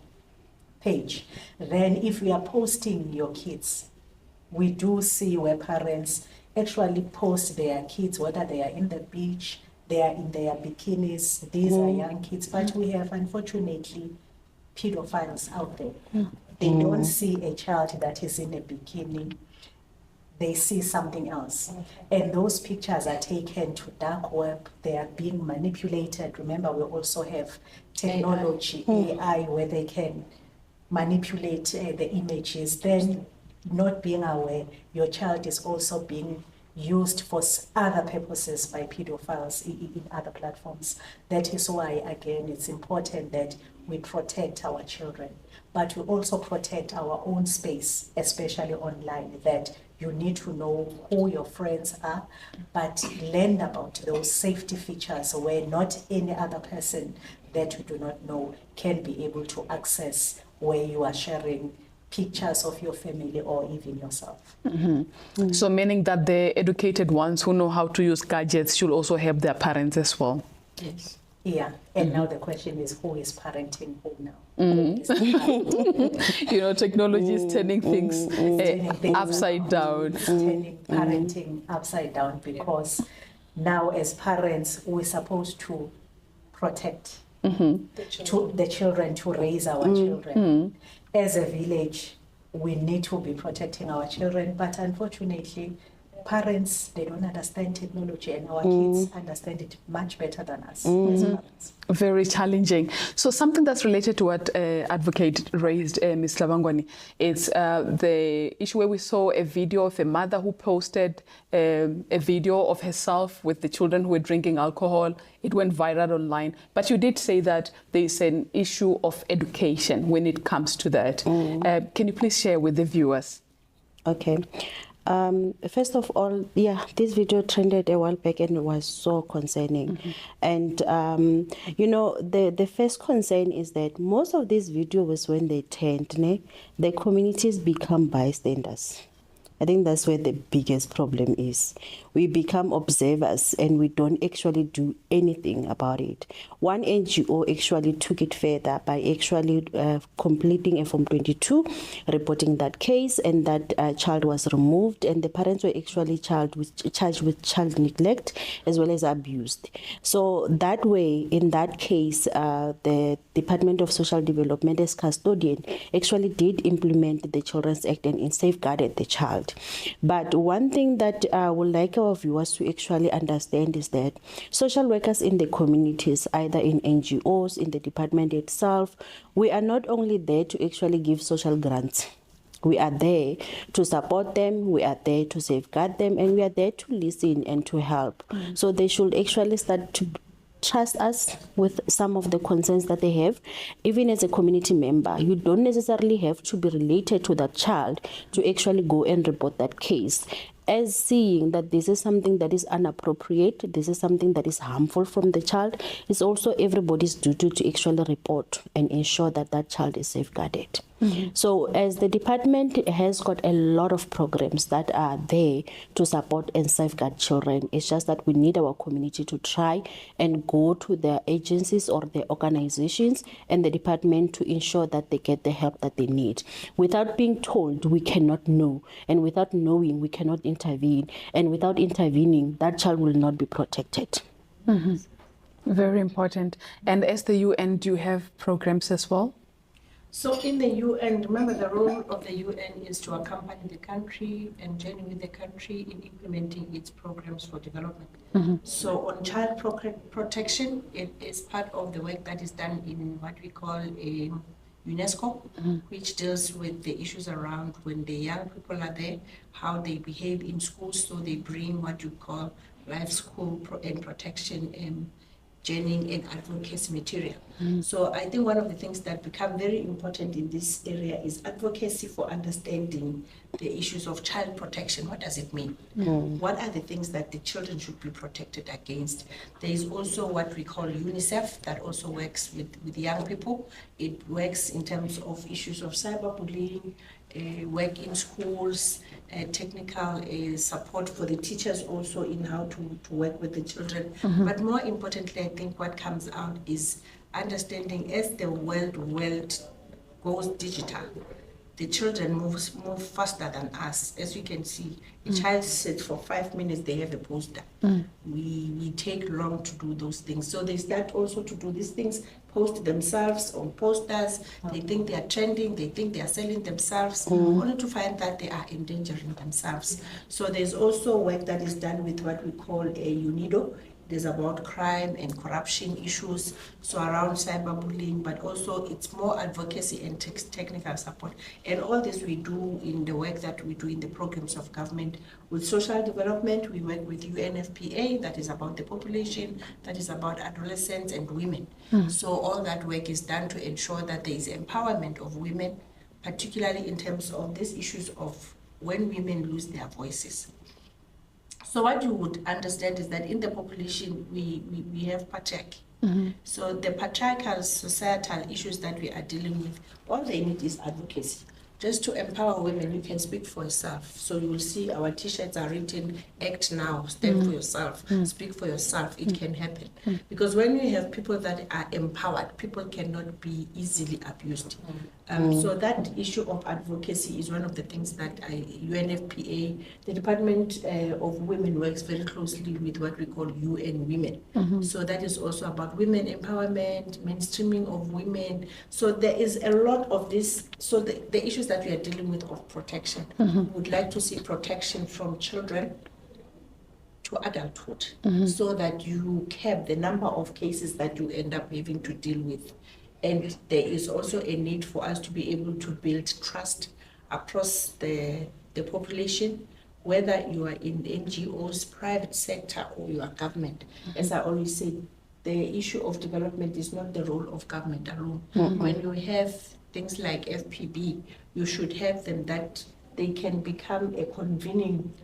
page. Then if we are posting your kids, we do see where parents actually post their kids, whether they are in the beach, they are in their bikinis, these are young kids, but we have unfortunately pedophiles out there. They don't see a child that is in a bikini, they see something else. And those pictures are taken to dark web, they are being manipulated. Remember, we also have technology, AI, where they can manipulate the images, then not being aware, your child is also being used for other purposes by pedophiles in other platforms. That is why, again, it's important that we protect our children, but we also protect our own space, especially online, that you need to know who your friends are, but learn about those safety features where not any other person that you do not know can be able to access where you are sharing pictures of your family or even yourself. So meaning that the educated ones who know how to use gadgets should also help their parents as well. Yes. Yeah, and now the question is, who is parenting who now? Who is parenting? You know, technology is turning things upside down. Turning parenting upside down, because now as parents we're supposed to protect the children, to raise our children. As a village, we need to be protecting our children, but unfortunately, parents, they don't understand technology, and our kids understand it much better than us as parents. Very challenging. So something that's related to what advocate raised, Ms. Lavangwani, it's the issue where we saw a video of a mother who posted a video of herself with the children who were drinking alcohol. It went viral online. But you did say that there's an issue of education when it comes to that. Can you please share with the viewers? Okay. First of all, this video trended a while back and it was so concerning. And, you know, the first concern is that most of these videos, when they trend, the communities become bystanders. I think that's where the biggest problem is. We become observers and we don't actually do anything about it. One NGO actually took it further by actually completing a Form 22, reporting that case, and that child was removed, and the parents were actually charged with child neglect as well as abused. So that way, in that case, the Department of Social Development as custodian actually did implement the Children's Act and safeguarded the child. But one thing that I would like our viewers to actually understand is that social workers in the communities, either in NGOs, in the department itself, we are not only there to actually give social grants. We are there to support them, we are there to safeguard them, and we are there to listen and to help. So they should actually start to trust us with some of the concerns that they have. Even as a community member, you don't necessarily have to be related to that child to actually go and report that case. As seeing that this is something that is inappropriate, this is something that is harmful from the child, it's also everybody's duty to actually report and ensure that that child is safeguarded. So as the department has got a lot of programs that are there to support and safeguard children, it's just that we need our community to try and go to their agencies or their organizations and the department to ensure that they get the help that they need. Without being told, we cannot know, and without knowing, we cannot intervene, and without intervening, that child will not be protected. Very important. And as the UN, do you have programs as well? So in the UN, remember the role of the UN is to accompany the country and journey with the country in implementing its programs for development. So on child protection, it is part of the work that is done in what we call a UNESCO, which deals with the issues around when the young people are there, how they behave in schools. So they bring what you call life school and protection journeying and advocacy material. So I think one of the things that become very important in this area is advocacy for understanding the issues of child protection. What does it mean? What are the things that the children should be protected against? There is also what we call UNICEF that also works with young people. It works in terms of issues of cyberbullying, work in schools, technical support for the teachers also in how to work with the children. But more importantly, I think what comes out is understanding as the world goes digital, the children move faster than us. As you can see, a child sits for 5 minutes, they have a poster. We take long to do those things. So they start also to do these things, post themselves on posters. They think they are trending, they think they are selling themselves, only to find that they are endangering themselves. So there's also work that is done with what we call a UNIDO. It is about crime and corruption issues, so around cyberbullying, but also it's more advocacy and technical support. And all this we do in the work that we do in the programs of government. With social development, we work with UNFPA, that is about the population, that is about adolescents and women. So all that work is done to ensure that there is empowerment of women, particularly in terms of these issues of when women lose their voices. So what you would understand is that in the population, we have patriarchy. So the patriarchal societal issues that we are dealing with, all they need is advocacy. Just to empower women, you can speak for yourself. So you will see our t-shirts are written, act now, stand for yourself, speak for yourself, it can happen. Because when you have people that are empowered, people cannot be easily abused. So that issue of advocacy is one of the things that UNFPA, the Department of Women, works very closely with what we call UN Women. So that is also about women empowerment, mainstreaming of women. So there is a lot of this. So the issues that we are dealing with of protection, we would like to see protection from children to adulthood, so that you cap the number of cases that you end up having to deal with. And there is also a need for us to be able to build trust across the population, whether you are in NGOs, private sector, or you are government. As I always say, the issue of development is not the role of government alone. When you have things like FPB, you should have them that they can become a convening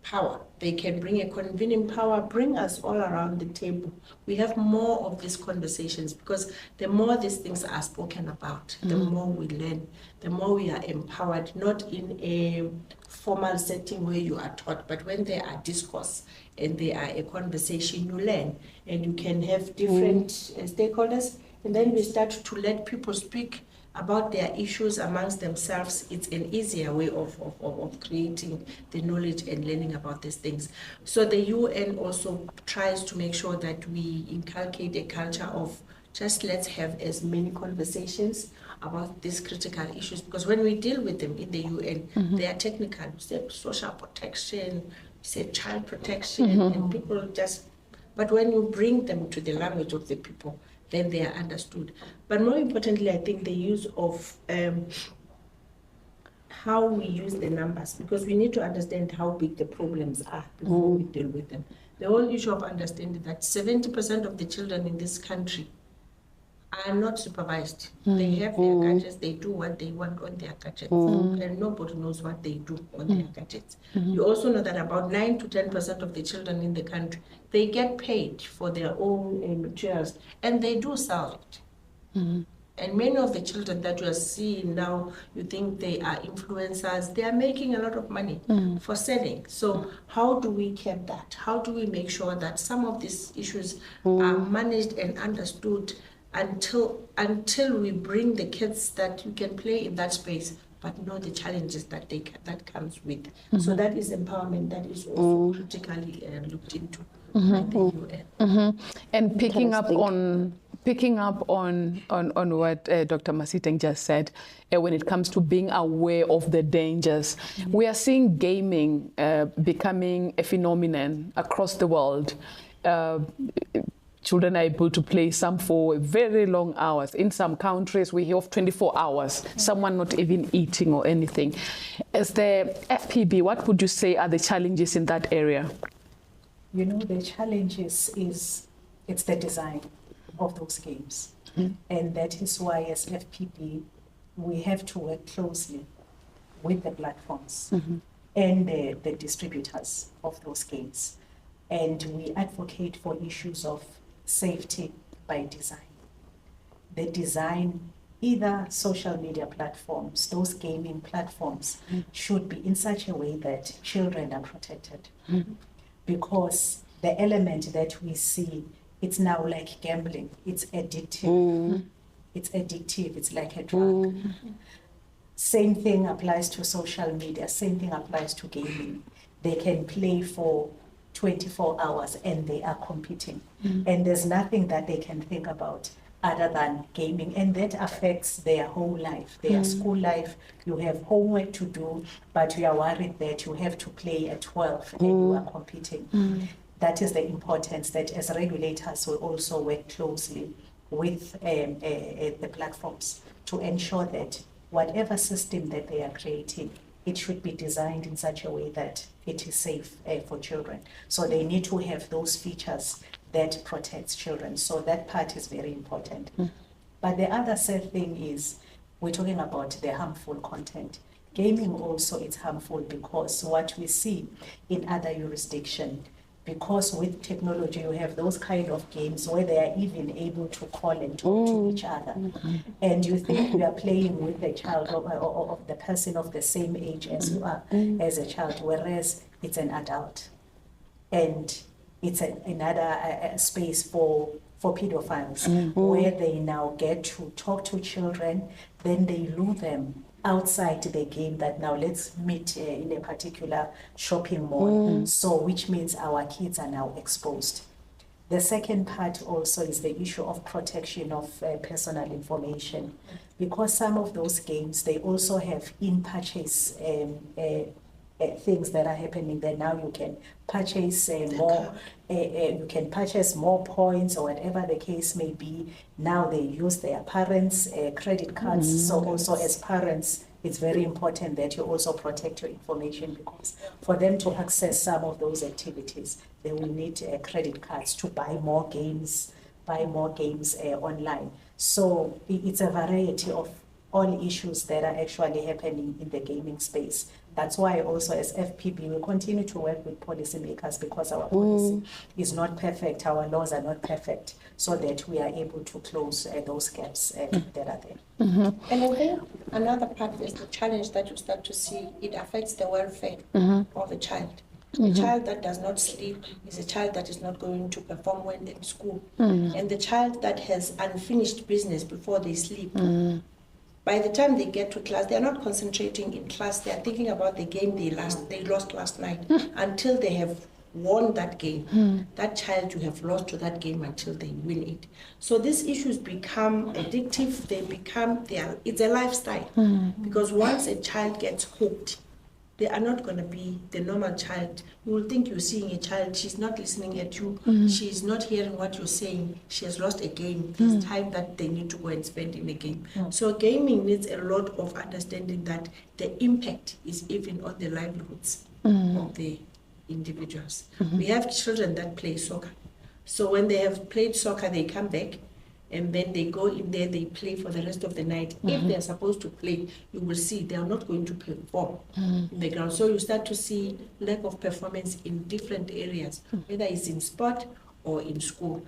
power. They can bring a convening power, bring us all around the table. We have more of these conversations, because the more these things are spoken about, the more we learn, the more we are empowered, not in a formal setting where you are taught, but when there are discourse and there are a conversation, you learn, and you can have different stakeholders, and then we start to let people speak about their issues amongst themselves. It's an easier way of creating the knowledge and learning about these things. So the UN also tries to make sure that we inculcate a culture of just let's have as many conversations about these critical issues, because when we deal with them in the UN, they are technical. We say social protection, we say child protection, and people just, but when you bring them to the language of the people, then they are understood. But more importantly, I think the use of how we use the numbers, because we need to understand how big the problems are before we deal with them. the whole issue of understanding that 70% of the children in this country are not supervised. They have their gadgets, they do what they want on their gadgets, and nobody knows what they do on their gadgets. You also know that about 9 to 10% of the children in the country, they get paid for their own materials, and they do sell it. And many of the children that you are seeing now, you think they are influencers, they are making a lot of money for selling. So how do we keep that? How do we make sure that some of these issues are managed and understood until we bring the kids that you can play in that space, but know the challenges that that comes with. So that is empowerment that is also critically looked into by the UN. And picking up on what Dr. Masiteng just said, when it comes to being aware of the dangers, we are seeing gaming becoming a phenomenon across the world. Children are able to play some for very long hours. In some countries, we hear of 24 hours, someone not even eating or anything. As the FPB, what would you say are the challenges in that area? You know, the challenges it's the design of those games. And that is why as FPB, we have to work closely with the platforms and the distributors of those games. And we advocate for issues of safety by design. The design, either social media platforms, those gaming platforms, should be in such a way that children are protected. Because the element that we see, it's now like gambling. It's addictive. It's addictive. It's like a drug. Same thing applies to social media. Same thing applies to gaming. They can play for 24 hours and they are competing. And there's nothing that they can think about other than gaming. And that affects their whole life, their school life. You have homework to do, but you are worried that you have to play at 12 and you are competing. That is the importance that as regulators we also work closely with the platforms to ensure that whatever system that they are creating, it should be designed in such a way that it is safe for children. So they need to have those features that protects children. So that part is very important. But the other sad thing is we're talking about the harmful content. Gaming also is harmful because what we see in other jurisdictions, because with technology you have those kind of games where they are even able to call and talk to each other. And you think you are playing with a child or the person of the same age as you are as a child, whereas it's an adult. And it's another space for pedophiles where they now get to talk to children, then they lure them outside the game that now let's meet in a particular shopping mall. So which means our kids are now exposed. The second part also is the issue of protection of personal information, because some of those games, they also have in-purchase things that are happening there. Now you can purchase you can purchase more points or whatever the case may be. Now they use their parents' credit cards. So also as parents, it's very important that you also protect your information, because for them to access some of those activities, they will need credit cards to buy more games online. So it's a variety of all issues that are actually happening in the gaming space. That's why also as FPB, we continue to work with policymakers, because our policy is not perfect, our laws are not perfect, so that we are able to close those gaps that are there. And I think another part is the challenge that you start to see, it affects the welfare of a child. A child that does not sleep is a child that is not going to perform well in school. And the child that has unfinished business before they sleep, by the time they get to class, they are not concentrating in class. They are thinking about the game they lost last night until they have won that game. That child, you have lost to that game until they win it. So these issues become addictive. It's a lifestyle. Because once a child gets hooked, they are not going to be the normal child. You will think you're seeing a child, she's not listening at you, she's not hearing what you're saying, she has lost a game. There's time that they need to go and spend in the game. So gaming needs a lot of understanding that the impact is even on the livelihoods of the individuals. We have children that play soccer. So when they have played soccer, they come back and then they go in there, they play for the rest of the night. If they're supposed to play, you will see they are not going to perform in the ground. So you start to see lack of performance in different areas, whether it's in sport or in school.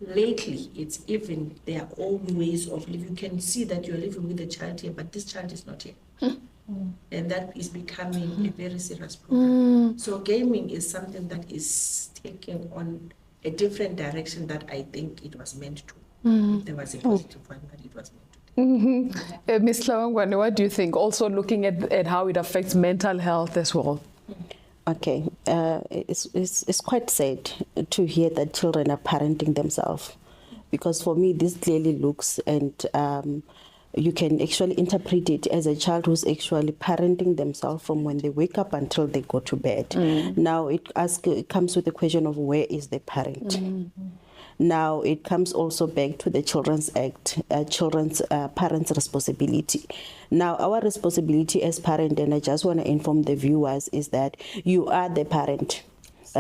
Lately, it's even their own ways of living. You can see that you're living with a child here, but this child is not here. And that is becoming a very serious problem. So gaming is something that is taking on a different direction that I think it was meant to. If there was a positive one, but it was meant to. Ms. Hlawangwane, what do you think? Also looking at how it affects mental health as well. Okay, it's quite sad to hear that children are parenting themselves, because for me this clearly looks, and you can actually interpret it as a child who's actually parenting themselves from when they wake up until they go to bed. Now it comes with the question of where is the parent? Now it comes also back to the Children's Act, children's parents' responsibility. Now our responsibility as parent, and I just want to inform the viewers, is that you are the parent,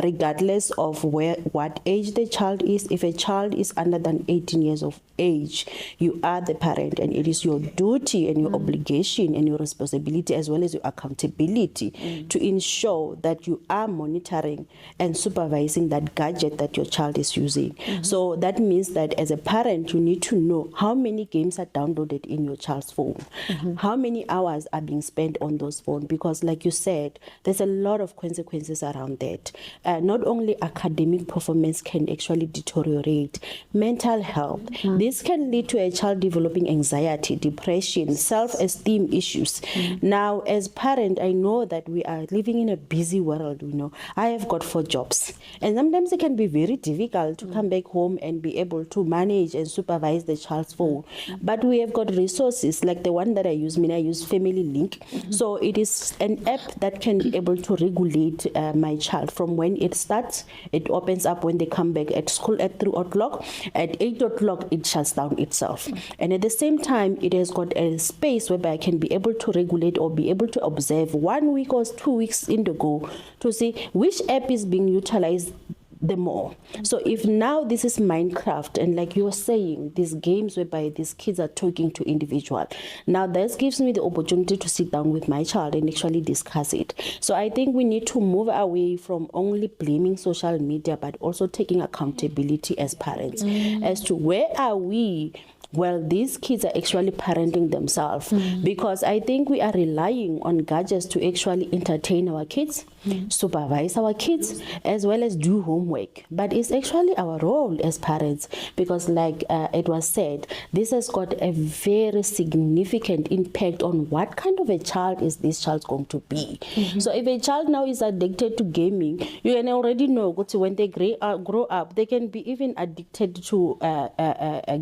regardless of what age the child is. If a child is under than 18 years of age, you are the parent, and it is your duty and your obligation and your responsibility, as well as your accountability, to ensure that you are monitoring and supervising that gadget that your child is using. So that means that as a parent, you need to know how many games are downloaded in your child's phone, how many hours are being spent on those phones, because like you said, there's a lot of consequences around that. Not only academic performance can actually deteriorate, mental health. This can lead to a child developing anxiety, depression, self-esteem issues. Now, as parent, I know that we are living in a busy world. I have got 4 jobs, and sometimes it can be very difficult to come back home and be able to manage and supervise the child's phone. But we have got resources like the one that I use. I use Family Link. So it is an app that can be able to regulate my child from when it starts. It opens up when they come back at school at 3 o'clock. At 8 o'clock, it shuts down itself. And at the same time, it has got a space whereby I can be able to regulate or be able to observe 1 week or 2 weeks in the go to see which app is being utilized the more. So if now this is Minecraft, and like you were saying, these games whereby these kids are talking to individual, now this gives me the opportunity to sit down with my child and actually discuss it. So I think we need to move away from only blaming social media, but also taking accountability as parents as to where are we. Well, these kids are actually parenting themselves, because I think we are relying on gadgets to actually entertain our kids, supervise our kids, as well as do homework. But it's actually our role as parents, because like it was said, this has got a very significant impact on what kind of a child is this child going to be. So if a child now is addicted to gaming, you can already know when they grow up, they can be even addicted to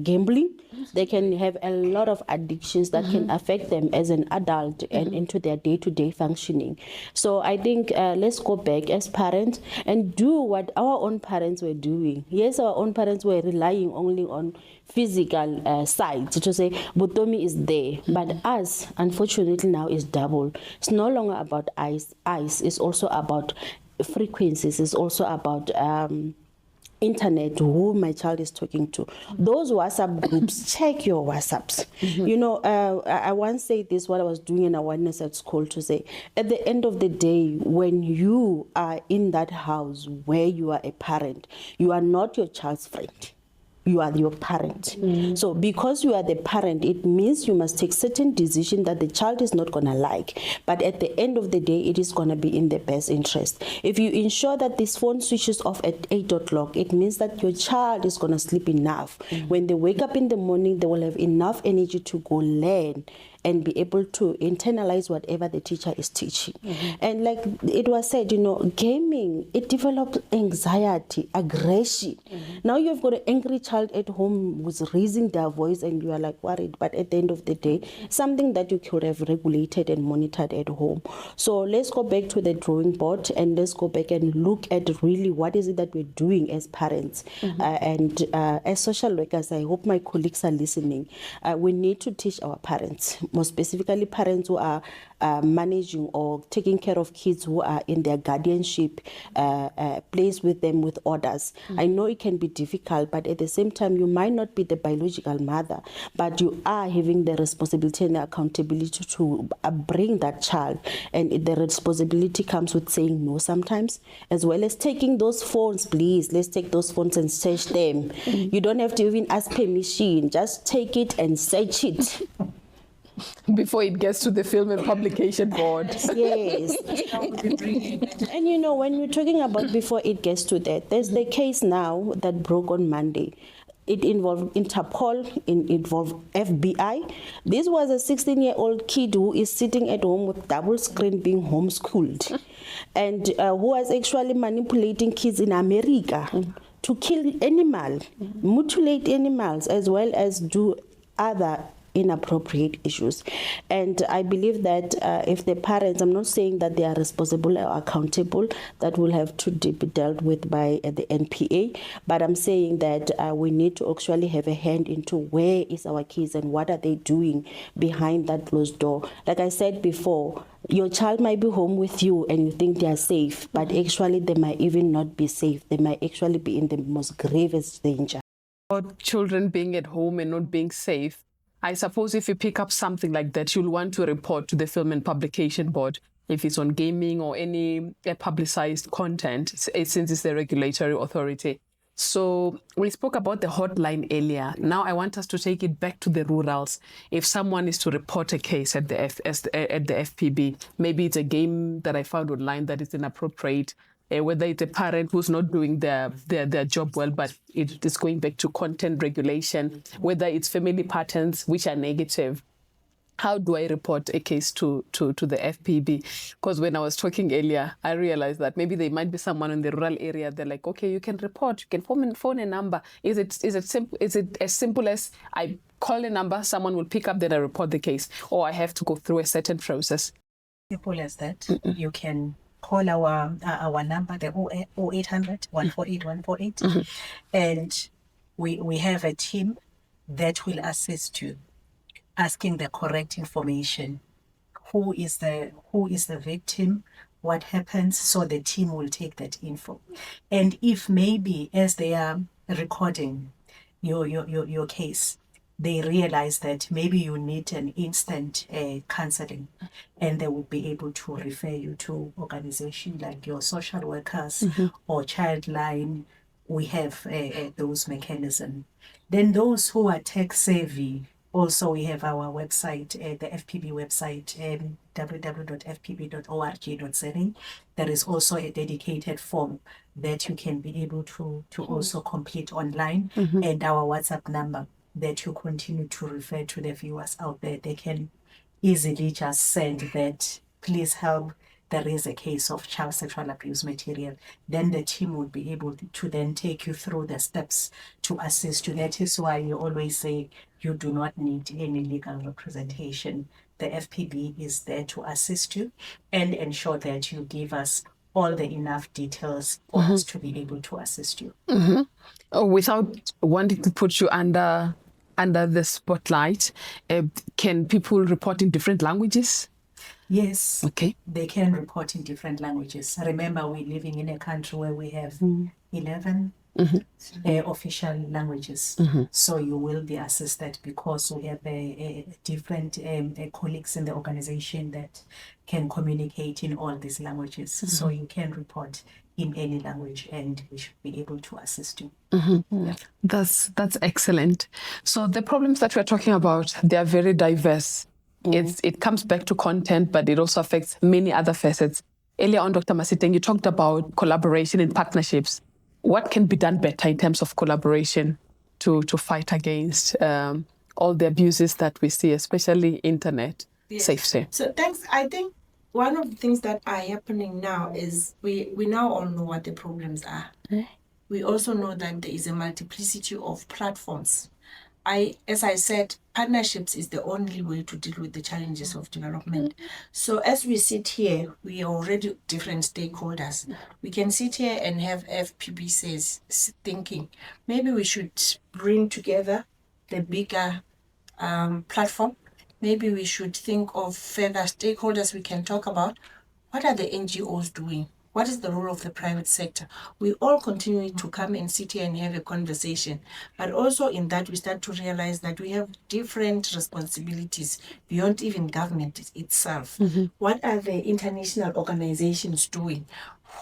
gambling. They can have a lot of addictions that can affect them as an adult and into their day-to-day functioning. So I think let's go back as parents and do what our own parents were doing. Yes, our own parents were relying only on physical sides to say Botomi is there, but us, unfortunately, now is double. It's no longer about eyes. It's also about frequencies. It's also about internet, who my child is talking to. Those WhatsApp groups, check your WhatsApps. I once said this while I was doing an awareness at school, to say, at the end of the day, when you are in that house where you are a parent, you are not your child's friend. You are your parent. So because you are the parent, it means you must take certain decisions that the child is not going to like. But at the end of the day, it is going to be in the best interest. If you ensure that this phone switches off at 8 o'clock, it means that your child is going to sleep enough. When they wake up in the morning, they will have enough energy to go learn and be able to internalize whatever the teacher is teaching. And like it was said, gaming, it develops anxiety, aggression. Now you've got an angry child at home who's raising their voice and you are like worried, but at the end of the day, something that you could have regulated and monitored at home. So let's go back to the drawing board and let's go back and look at really what is it that we're doing as parents. And as social workers, I hope my colleagues are listening. We need to teach our parents. more specifically parents who are managing or taking care of kids who are in their guardianship place with them with orders. I know it can be difficult, but at the same time, you might not be the biological mother, but you are having the responsibility and the accountability to bring that child. And the responsibility comes with saying no sometimes, as well as taking those phones. Please, let's take those phones and search them. You don't have to even ask permission. Just take it and search it. Before it gets to the Film and Publication Board. Yes. And you know, when we're talking about before it gets to that, there's the case now that broke on Monday. It involved Interpol, it involved FBI. This was a 16-year-old kid who is sitting at home with double screen being homeschooled and who was actually manipulating kids in America to kill animals, mutilate animals, as well as do other inappropriate issues. And I believe that if the parents, I'm not saying that they are responsible or accountable, that will have to be dealt with by the NPA, but I'm saying that we need to actually have a hand into where is our kids and what are they doing behind that closed door. Like I said before, your child might be home with you and you think they are safe, but actually they might even not be safe. They might actually be in the most gravest danger. About children being at home and not being safe, I suppose if you pick up something like that, you'll want to report to the Film and Publication Board if it's on gaming or any publicized content, since it's the regulatory authority. So we spoke about the hotline earlier. Now I want us to take it back to the rurals. If someone is to report a case at the FPB, maybe it's a game that I found online that is inappropriate, whether it's a parent who's not doing their job well, but it is going back to content regulation, whether it's family patterns which are negative. How do I report a case to the FPB? Because when I was talking earlier, I realized that maybe there might be someone in the rural area. They're like, okay, you can report, you can phone a number. Is it as simple as I call a number, someone will pick up, then I report the case, or I have to go through a certain process? Simple as that. You can call our number, the 0800 148 148, and we have a team that will assist you, asking the correct information. Who is the victim? What happens? So the team will take that info. And if maybe as they are recording your case, they realize that maybe you need an instant counseling, and they will be able to refer you to organizations like your social workers or Childline. We have those mechanisms. Then those who are tech savvy, also we have our website, the FPB website, www.fpb.org.za. There is also a dedicated form that you can be able to also complete online, and our WhatsApp number that you continue to refer to the viewers out there. They can easily just send that, please help, there is a case of child sexual abuse material. Then the team will be able to then take you through the steps to assist you. That is why you always say you do not need any legal representation. The FPB is there to assist you and ensure that you give us all the enough details for us to be able to assist you. Without wanting to put you under the spotlight, can people report in different languages? Yes, Okay. they can report in different languages. Remember, we're living in a country where we have 11 official languages. So you will be assisted because we have different colleagues in the organization that can communicate in all these languages. So you can report in any language and we should be able to assist you. Yeah. That's excellent. So the problems that we're talking about, they are very diverse. It comes back to content, but it also affects many other facets. Earlier on, Dr. Masiteng, you talked about collaboration and partnerships. What can be done better in terms of collaboration to fight against all the abuses that we see, especially internet safety? So thanks. I think one of the things that are happening now is we now all know what the problems are. We also know that there is a multiplicity of platforms. As I said, partnerships is the only way to deal with the challenges of development. So as we sit here, we are already different stakeholders. We can sit here and have FPB says thinking, maybe we should bring together the bigger platform maybe we should think of further stakeholders we can talk about. What are the NGOs doing? What is the role of the private sector? We all continue to come and sit here and have a conversation. But also in that, we start to realize that we have different responsibilities beyond even government itself. What are the international organizations doing?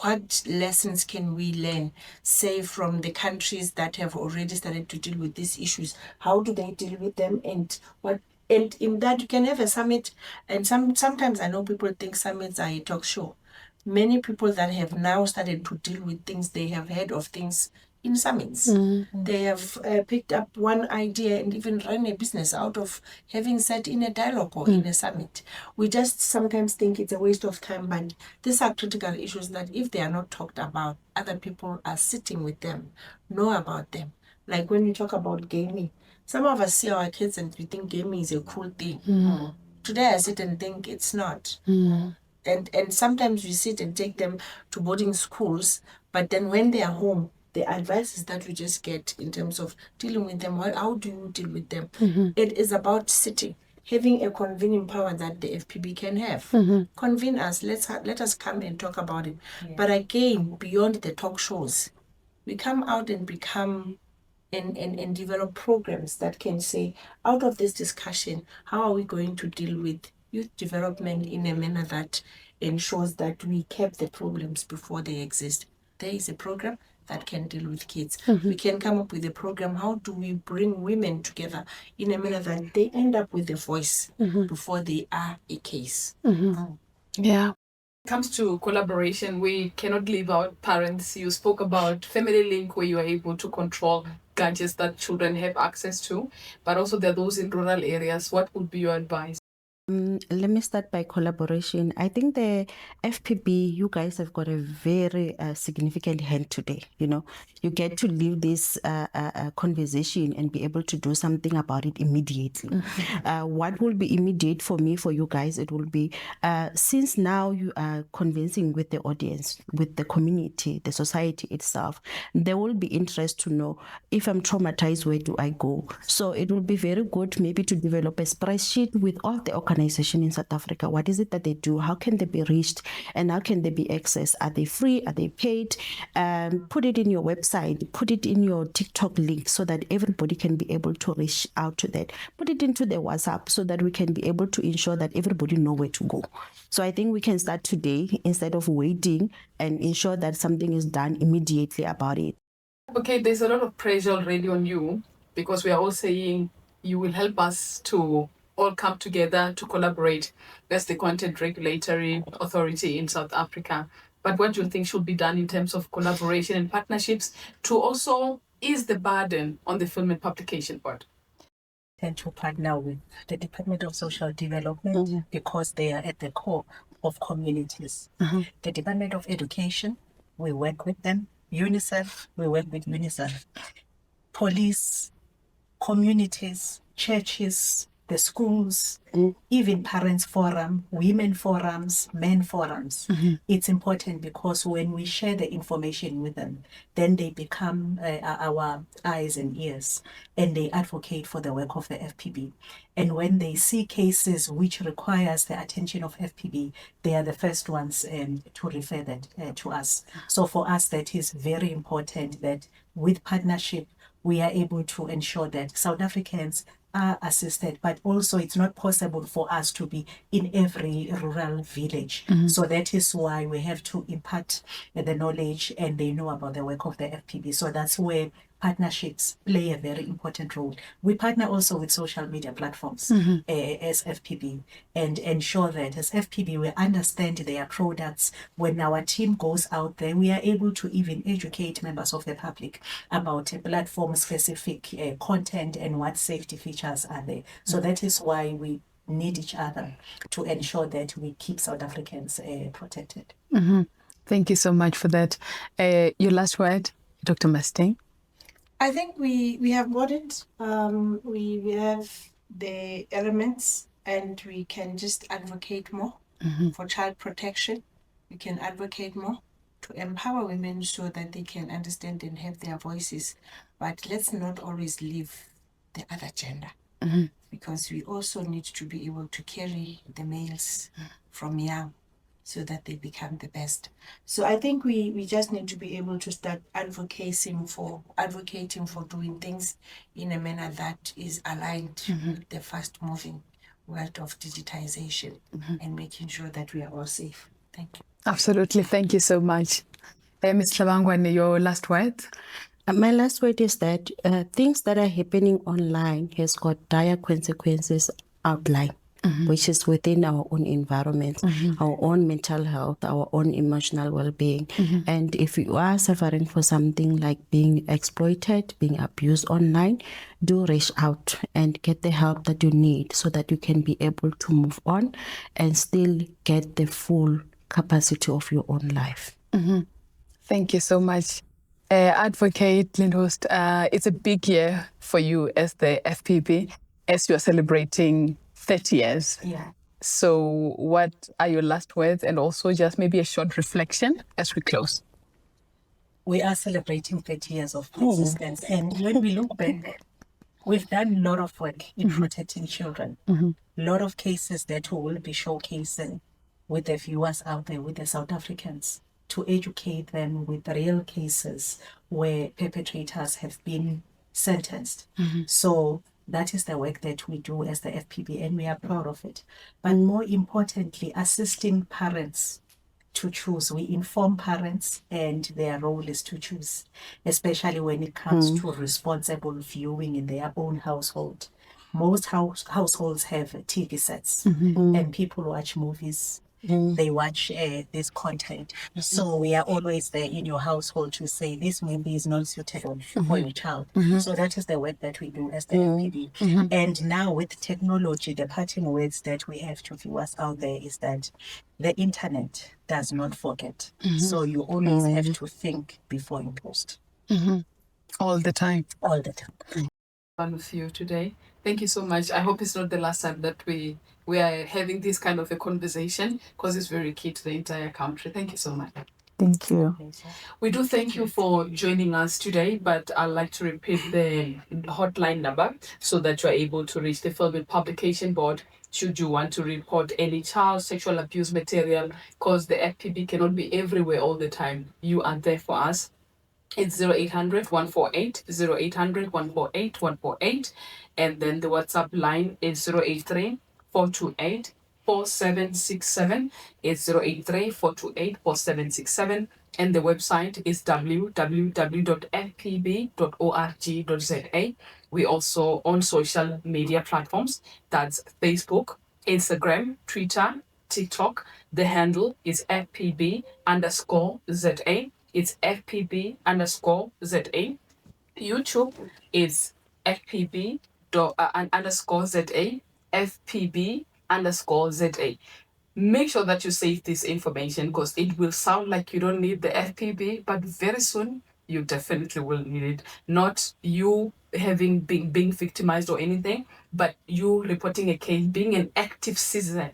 What lessons can we learn, say, from the countries that have already started to deal with these issues? How do they deal with them, and what? And in that, you can have a summit. And sometimes I know people think summits are a talk show. Many people that have now started to deal with things, they have heard of things in summits. They have picked up one idea and even run a business out of having sat in a dialogue or in a summit. We just sometimes think it's a waste of time, but these are critical issues that if they are not talked about, other people are sitting with them, know about them. Like when you talk about gaming, some of us see our kids and we think gaming is a cool thing. Today I sit and think it's not. And sometimes we sit and take them to boarding schools, but then when they are home, the advices that we just get in terms of dealing with them, how do you deal with them? It is about sitting, having a convening power that the FPB can have. Convene us, let us come and talk about it. But again, beyond the talk shows, we come out and become and develop programs that can say, out of this discussion, how are we going to deal with youth development in a manner that ensures that we cap the problems before they exist? There is a program that can deal with kids. We can come up with a program, how do we bring women together in a manner that they end up with a voice before they are a case. Yeah. Comes to collaboration, we cannot leave out parents. You spoke about Family Link, where you are able to control gadgets that children have access to, but also there are those in rural areas. What would be your advice? Let me start by collaboration. I think the FPB, you guys have got a very significant hand today. You know, you get to leave this conversation and be able to do something about it immediately. What will be immediate for me, for you guys, it will be, since now you are convincing with the audience, with the community, the society itself, there will be interest to know, if I'm traumatized, where do I go? So it will be very good maybe to develop a spreadsheet with all the organizations in South Africa. What is it that they do? How can they be reached? And how can they be accessed? Are they free? Are they paid? Put it in your website, put it in your TikTok link so that everybody can be able to reach out to that. Put it into the WhatsApp so that we can be able to ensure that everybody know where to go. So I think we can start today instead of waiting, and ensure that something is done immediately about it. Okay, there's a lot of pressure already on you, because we are all saying you will help us to all come together to collaborate. That's the Content Regulatory Authority in South Africa. But what do you think should be done in terms of collaboration and partnerships to also ease the burden on the Film and Publication Board? Tend to partner with the Department of Social Development because they are at the core of communities. The Department of Education, we work with them. UNICEF, we work with UNICEF. Police, communities, churches, the schools, even parents forum, women forums, men forums. It's important because when we share the information with them, then they become our eyes and ears, and they advocate for the work of the FPB. And when they see cases which requires the attention of FPB, they are the first ones to refer that to us. So for us, that is very important, that with partnership, we are able to ensure that South Africans are assisted, but also it's not possible for us to be in every rural village. So that is why we have to impart the knowledge, and they know about the work of the FPB. So that's where partnerships play a very important role. We partner also with social media platforms as FPB, and ensure that as FPB we understand their products. When our team goes out there, we are able to even educate members of the public about platform-specific content and what safety features are there. So that is why we need each other to ensure that we keep South Africans protected. Thank you so much for that. Your last word, Dr. Mustang? I think we have got it. We have the elements, and we can just advocate more for child protection. We can advocate more to empower women so that they can understand and have their voices. But let's not always leave the other gender. because we also need to be able to carry the males from young so that they become the best. So I think we just need to be able to start advocating for doing things in a manner that is aligned with the fast moving world of digitization and making sure that we are all safe. Thank you. Absolutely. Thank you so much. Ms. Tlhabangwane, your last words? My last word is that things that are happening online has got dire consequences outline, which is within our own environment, our own mental health, our own emotional well-being. And if you are suffering for something like being exploited, being abused online, do reach out and get the help that you need so that you can be able to move on and still get the full capacity of your own life. Thank you so much. Advocate Lyndhurst, it's a big year for you as the FPB, as you're celebrating 30 years. Yeah. So what are your last words, and also just maybe a short reflection as we close? We are celebrating 30 years of existence. And when we look back, we've done a lot of work in protecting children. A lot of cases that we will be showcasing with the viewers out there, with the South Africans, to educate them with real cases where perpetrators have been sentenced. So that is the work that we do as the FPB, and we are proud of it. But more importantly, assisting parents to choose. We inform parents, and their role is to choose, especially when it comes to responsible viewing in their own household. Most households have TV sets, and people watch movies. They watch this content. So we are always there in your household to say this movie is not suitable for your child. So that is the work that we do as the FPB. And now with technology, the parting words that we have to viewers out there is that the internet does not forget. So you always have to think before you post. All the time. All the time. Fun with you today. Thank you so much. I hope it's not the last time that we are having this kind of a conversation, because it's very key to the entire country. Thank you so much. Thank you. We do thank you for joining us today, but I'd like to repeat the hotline number so that you're able to reach the Film and Publication Board should you want to report any child sexual abuse material, because the FPB cannot be everywhere all the time. You are there for us. It's 0800 148 0800 148 148, and then the WhatsApp line is 083 428 4767. It's 083 428 4767, and the website is www.fpb.org.za. We also on social media platforms, that's Facebook, Instagram, Twitter, TikTok. The handle is FPB_ZA. It's FPB_ZA. YouTube is FPB_ZA. FPB_ZA. Make sure that you save this information, because it will sound like you don't need the FPB, but very soon you definitely will need it. Not you having being victimized or anything, but you reporting a case, being an active citizen,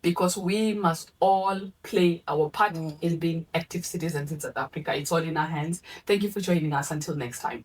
because we must all play our part in being active citizens in South Africa. It's all in our hands. Thank you for joining us. Until next time.